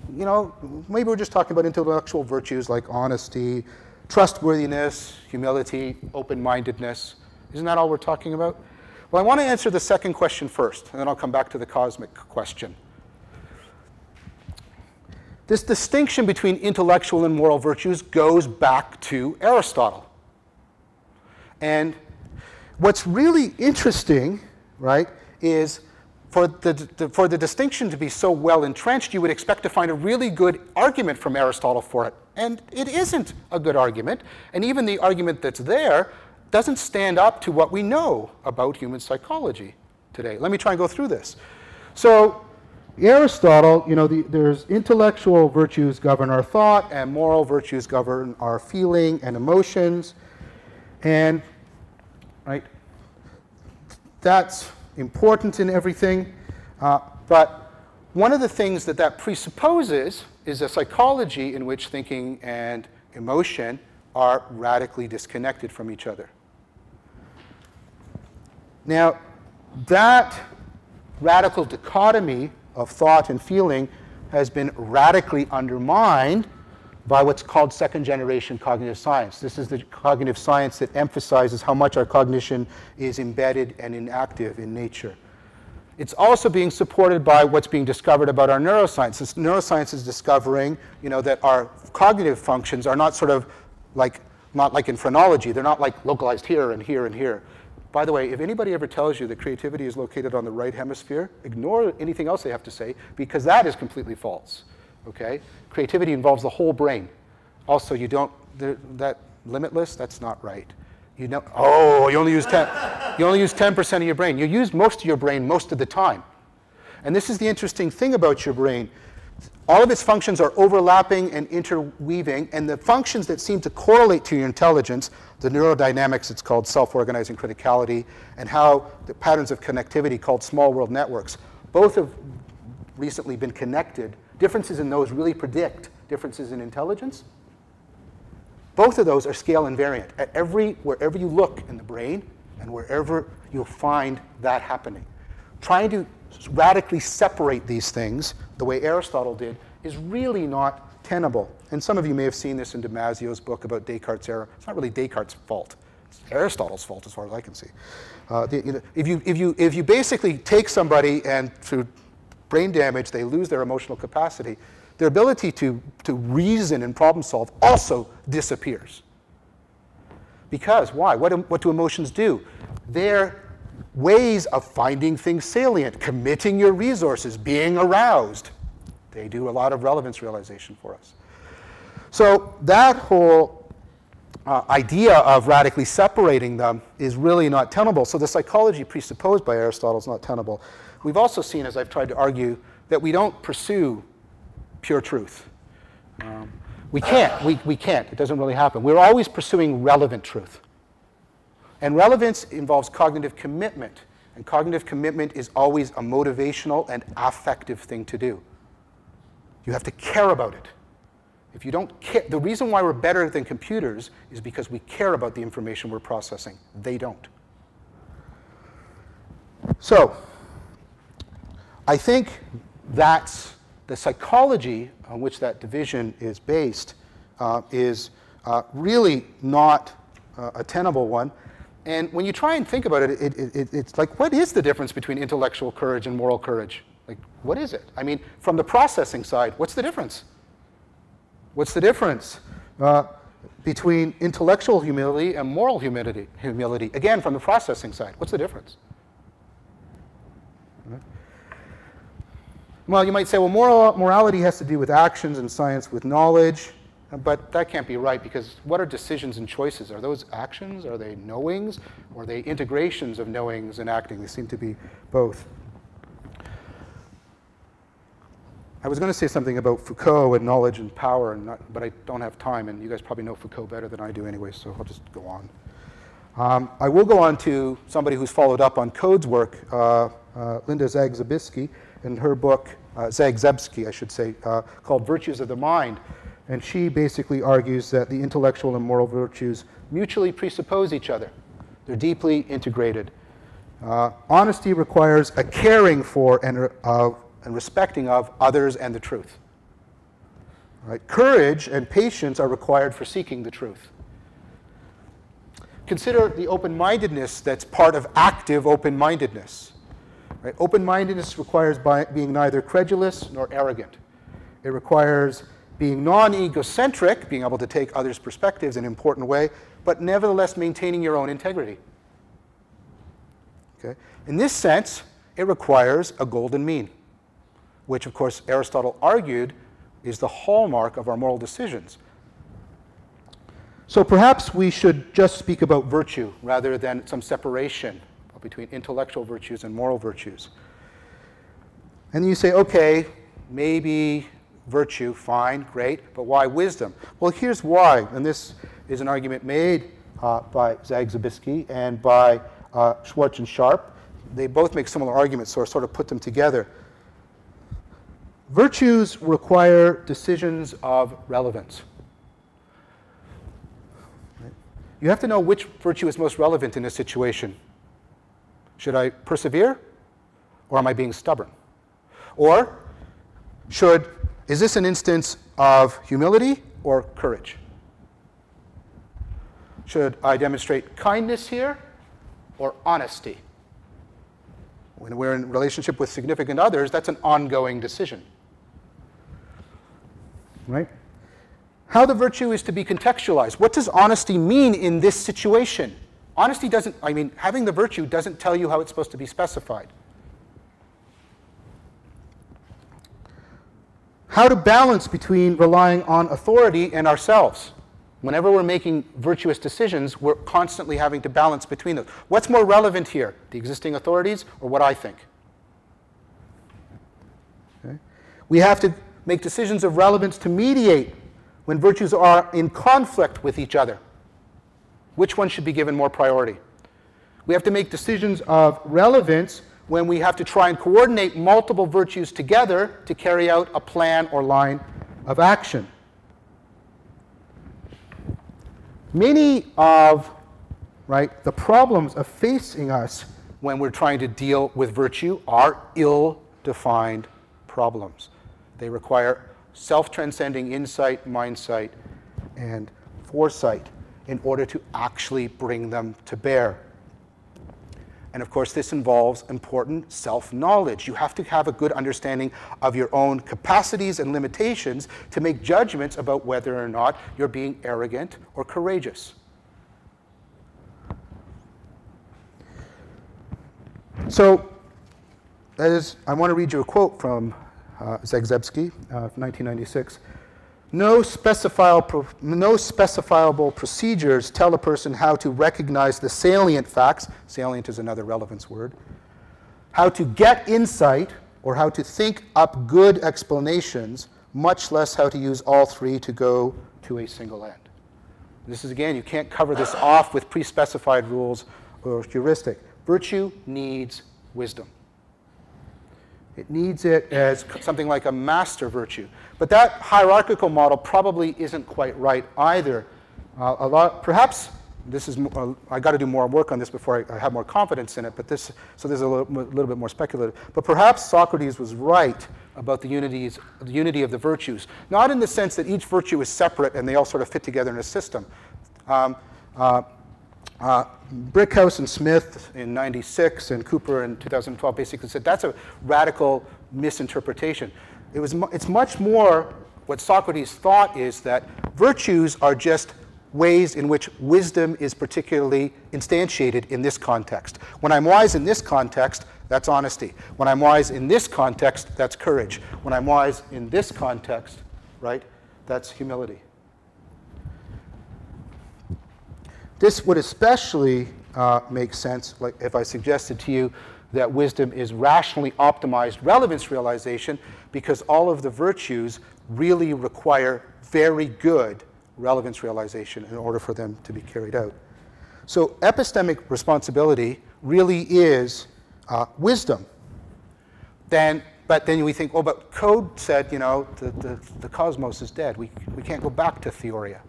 S1: Maybe we're just talking about intellectual virtues like honesty, trustworthiness, humility, open-mindedness. Isn't that all we're talking about? Well, I want to answer the second question first, and then I'll come back to the cosmic question. This distinction between intellectual and moral virtues goes back to Aristotle. And what's really interesting, right, is for the distinction to be so well entrenched, you would expect to find a really good argument from Aristotle for it. And it isn't a good argument. And even the argument that's there doesn't stand up to what we know about human psychology today. Let me try and go through this. So Aristotle, there's intellectual virtues govern our thought, and moral virtues govern our feeling and emotions. And, right, that's important in everything. But one of the things that presupposes is a psychology in which thinking and emotion are radically disconnected from each other. Now, that radical dichotomy of thought and feeling has been radically undermined by what's called second-generation cognitive science. This is the cognitive science that emphasizes how much our cognition is embedded and inactive in nature. It's also being supported by what's being discovered about our neuroscience. Since neuroscience is discovering, that our cognitive functions are not not like in phrenology. They're not like localized here and here and here. By the way, if anybody ever tells you that creativity is located on the right hemisphere, ignore anything else they have to say, because that is completely false. Okay? Creativity involves the whole brain. Also, that limitless, that's not right. You know, oh, you only use 10% of your brain. You use most of your brain most of the time. And this is the interesting thing about your brain. All of its functions are overlapping and interweaving, and the functions that seem to correlate to your intelligence, the neurodynamics, it's called self-organizing criticality, and how the patterns of connectivity called small world networks, both have recently been connected. Differences in those really predict differences in intelligence. Both of those are scale invariant. Wherever you look in the brain and wherever you'll find that happening. Trying to radically separate these things, the way Aristotle did, is really not tenable. And some of you may have seen this in Damasio's book about Descartes' error. It's not really Descartes' fault. It's Aristotle's fault as far as I can see. If you basically take somebody and through brain damage, they lose their emotional capacity, their ability to reason and problem solve also disappears. Because, why? What do emotions do? They're ways of finding things salient, committing your resources, being aroused. They do a lot of relevance realization for us. So that whole idea of radically separating them is really not tenable. So the psychology presupposed by Aristotle is not tenable. We've also seen, as I've tried to argue, that we don't pursue pure truth. We can't. We can't. It doesn't really happen. We're always pursuing relevant truth. And relevance involves cognitive commitment. And cognitive commitment is always a motivational and affective thing to do. You have to care about it. If you don't care, the reason why we're better than computers is because we care about the information we're processing. They don't. So, I think that's the psychology on which that division is based is really not a tenable one. And when you try and think about it, it's like, what is the difference between intellectual courage and moral courage? Like, what is it? I mean, from the processing side, what's the difference? What's the difference between intellectual humility and moral humility? Again, from the processing side, what's the difference? Well, you might say, well, morality has to do with actions and science with knowledge. But that can't be right, because what are decisions and choices? Are those actions? Are they knowings? Or are they integrations of knowings and acting? They seem to be both. I was going to say something about Foucault and knowledge and power, but I don't have time, and you guys probably know Foucault better than I do anyway, so I'll just go on. I will go on to somebody who's followed up on Code's work, Linda Zagzebski, in her book, Zagzebski, I should say, called Virtues of the Mind. And she basically argues that the intellectual and moral virtues mutually presuppose each other. They're deeply integrated. Honesty requires a caring for and respecting of others and the truth. Right? Courage and patience are required for seeking the truth. Consider the open-mindedness that's part of active open-mindedness. Right? Open-mindedness requires being neither credulous nor arrogant. It requires being non-egocentric, being able to take others' perspectives in an important way, but nevertheless maintaining your own integrity. Okay? In this sense, it requires a golden mean, which, of course, Aristotle argued is the hallmark of our moral decisions. So perhaps we should just speak about virtue rather than some separation between intellectual virtues and moral virtues. And then you say, okay, maybe virtue, fine, great, but why wisdom? Well, here's why, and this is an argument made by Zagzebski and by Schwartz and Sharp. They both make similar arguments, so I sort of put them together. Virtues require decisions of relevance. You have to know which virtue is most relevant in this situation. Should I persevere, or am I being stubborn? Or is this an instance of humility or courage? Should I demonstrate kindness here or honesty? When we're in relationship with significant others, that's an ongoing decision. Right? How the virtue is to be contextualized. What does honesty mean in this situation? Honesty doesn't, having the virtue doesn't tell you how it's supposed to be specified. How to balance between relying on authority and ourselves. Whenever we're making virtuous decisions, we're constantly having to balance between those. What's more relevant here, the existing authorities or what I think? Okay. We have to make decisions of relevance to mediate when virtues are in conflict with each other. Which one should be given more priority? We have to make decisions of relevance when we have to try and coordinate multiple virtues together to carry out a plan or line of action. Many of the problems of facing us when we're trying to deal with virtue are ill-defined problems. They require self-transcending insight, mindsight, and foresight in order to actually bring them to bear. And of course, this involves important self-knowledge. You have to have a good understanding of your own capacities and limitations to make judgments about whether or not you're being arrogant or courageous. So, I want to read you a quote from Zagzebski, 1996. No specifiable procedures tell a person how to recognize the salient facts, salient is another relevance word, how to get insight, or how to think up good explanations, much less how to use all three to go to a single end. This is, again, you can't cover this off with pre-specified rules or heuristic. Virtue needs wisdom. It needs it as something like a master virtue. But that hierarchical model probably isn't quite right either. Perhaps, this is, I got to do more work on this before I have more confidence in it, but so this is a little bit more speculative. But perhaps Socrates was right about the unity of the virtues. Not in the sense that each virtue is separate and they all sort of fit together in a system. Brickhouse and Smith in '96 and Cooper in 2012 basically said that's a radical misinterpretation. It's much more what Socrates thought is that virtues are just ways in which wisdom is particularly instantiated in this context. When I'm wise in this context, that's honesty. When I'm wise in this context, that's courage. When I'm wise in this context, right, that's humility. This would especially make sense like if I suggested to you that wisdom is rationally optimized relevance realization, because all of the virtues really require very good relevance realization in order for them to be carried out. So epistemic responsibility really is wisdom. But then we think, oh, but Code said, you know, the cosmos is dead. We can't go back to Theoria.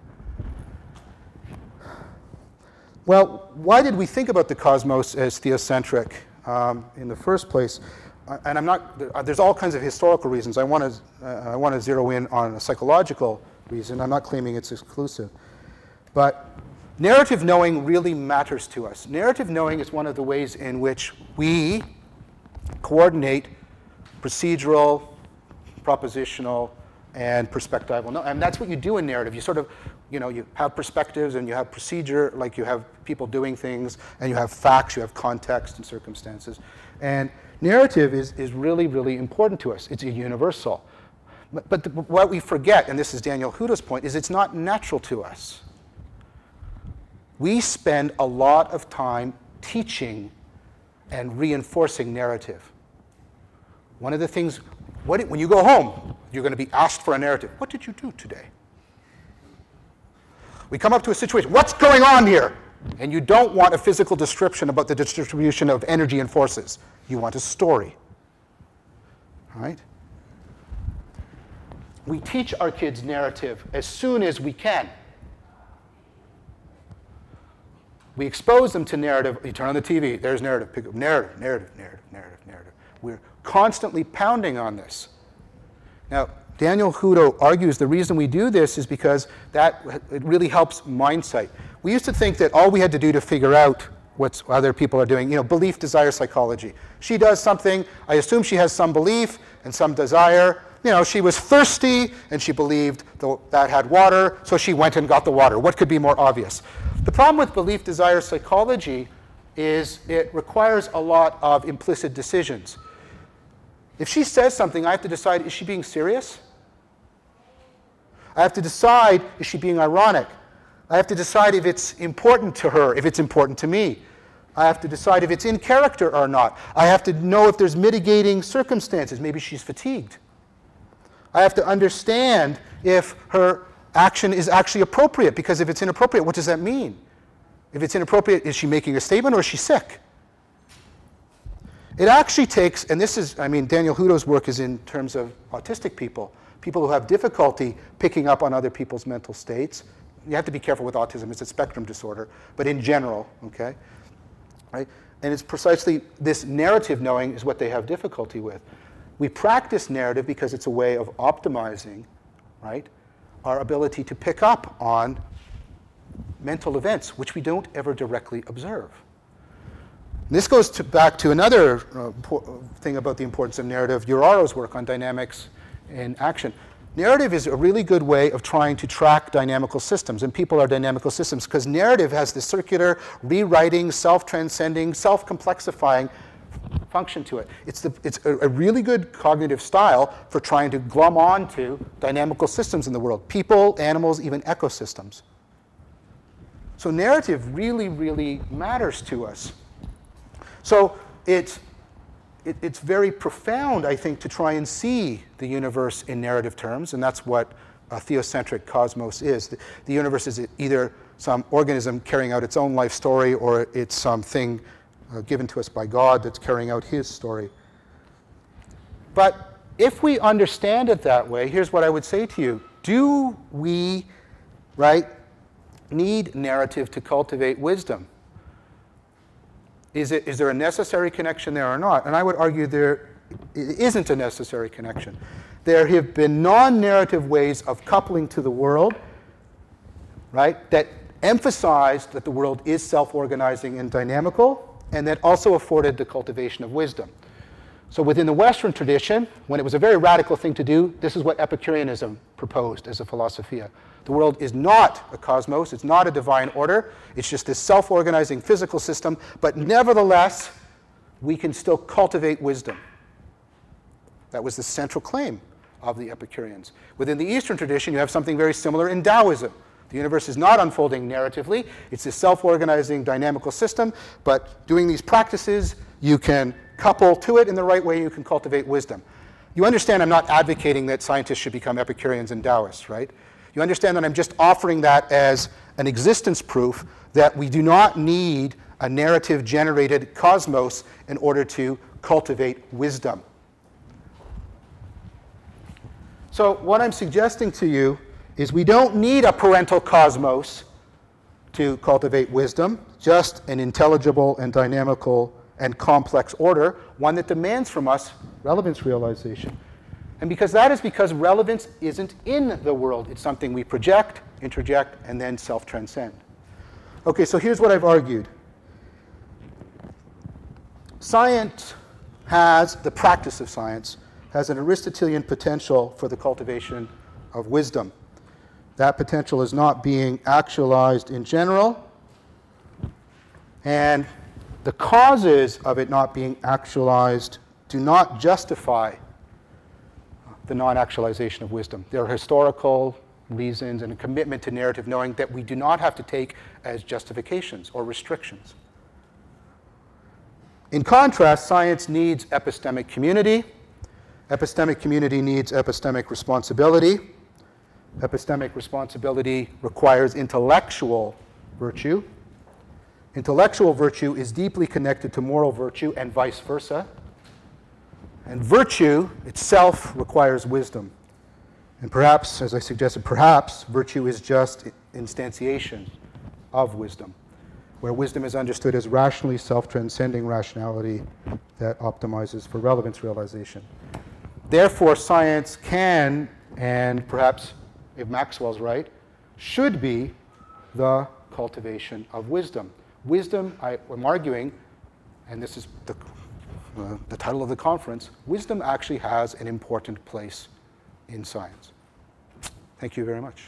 S1: Well, why did we think about the cosmos as theocentric in the first place? And I'm not, there's all kinds of historical reasons. I want to zero in on a psychological reason. I'm not claiming it's exclusive. But narrative knowing really matters to us. Narrative knowing is one of the ways in which we coordinate procedural, propositional, and perspectival. And that's what you do in narrative. You sort of, you know, you have perspectives and you have procedure, like you have people doing things, and you have facts, you have context and circumstances. And narrative is really, really important to us. It's a universal. But what we forget, and this is Daniel Huda's point, is it's not natural to us. We spend a lot of time teaching and reinforcing narrative. One of the things, when you go home, you're going to be asked for a narrative. What did you do today? We come up to a situation, what's going on here? And you don't want a physical description about the distribution of energy and forces. You want a story, right? We teach our kids narrative as soon as we can. We expose them to narrative. You turn on the TV, there's narrative. Pick up narrative, narrative, narrative, narrative, narrative. We're constantly pounding on this. Now, Daniel Huda argues the reason we do this is because it really helps mindsight. We used to think that all we had to do to figure out what other people are doing, you know, belief, desire, psychology. She does something, I assume she has some belief and some desire. You know, she was thirsty and she believed that had water, so she went and got the water. What could be more obvious? The problem with belief, desire, psychology is it requires a lot of implicit decisions. If she says something, I have to decide, is she being serious? I have to decide, is she being ironic? I have to decide if it's important to her, if it's important to me. I have to decide if it's in character or not. I have to know if there's mitigating circumstances. Maybe she's fatigued. I have to understand if her action is actually appropriate, because if it's inappropriate, what does that mean? If it's inappropriate, is she making a statement or is she sick? It actually takes, and this is, I mean, Daniel Hutto's work is in terms of autistic people, people who have difficulty picking up on other people's mental states. You have to be careful with autism, it's a spectrum disorder, but in general, okay? Right? And it's precisely this narrative knowing is what they have difficulty with. We practice narrative because it's a way of optimizing, right, our ability to pick up on mental events, which we don't ever directly observe. And this goes back to another thing about the importance of narrative, Uraro's work on dynamics in action. Narrative is a really good way of trying to track dynamical systems, and people are dynamical systems, because narrative has this circular, rewriting, self-transcending, self-complexifying function to it. It's a really good cognitive style for trying to glom onto dynamical systems in the world, people, animals, even ecosystems. So narrative really, really matters to us. So it's very profound, I think, to try and see the universe in narrative terms, and that's what a theocentric cosmos is. The universe is either some organism carrying out its own life story, or it's something given to us by God that's carrying out his story. But if we understand it that way, here's what I would say to you. Do we, right, need narrative to cultivate wisdom? Is there a necessary connection there or not? And I would argue there isn't a necessary connection. There have been non-narrative ways of coupling to the world, right, that emphasized that the world is self-organizing and dynamical, and that also afforded the cultivation of wisdom. So within the Western tradition, when it was a very radical thing to do, this is what Epicureanism proposed as a philosophia. The world is not a cosmos, it's not a divine order, it's just this self-organizing physical system, but nevertheless, we can still cultivate wisdom. That was the central claim of the Epicureans. Within the Eastern tradition, you have something very similar in Taoism. The universe is not unfolding narratively, it's this self-organizing dynamical system, but doing these practices, you can couple to it in the right way, you can cultivate wisdom. You understand I'm not advocating that scientists should become Epicureans and Taoists, right? You understand that I'm just offering that as an existence proof that we do not need a narrative-generated cosmos in order to cultivate wisdom. So what I'm suggesting to you is we don't need a parental cosmos to cultivate wisdom, just an intelligible and dynamical and complex order, one that demands from us relevance realization. And because relevance isn't in the world. It's something we project, interject, and then self-transcend. Okay, so here's what I've argued. Science has, the practice of science, has an Aristotelian potential for the cultivation of wisdom. That potential is not being actualized in general, and the causes of it not being actualized do not justify the non-actualization of wisdom. There are historical reasons and a commitment to narrative knowing that we do not have to take as justifications or restrictions. In contrast, science needs epistemic community. Epistemic community needs epistemic responsibility. Epistemic responsibility requires intellectual virtue. Intellectual virtue is deeply connected to moral virtue and vice versa. And virtue itself requires wisdom. And perhaps, as I suggested, perhaps virtue is just instantiation of wisdom, where wisdom is understood as rationally self-transcending rationality that optimizes for relevance realization. Therefore, science can, and perhaps, if Maxwell's right, should be the cultivation of wisdom. Wisdom, I'm arguing, and this is the title of the conference, wisdom actually has an important place in science. Thank you very much.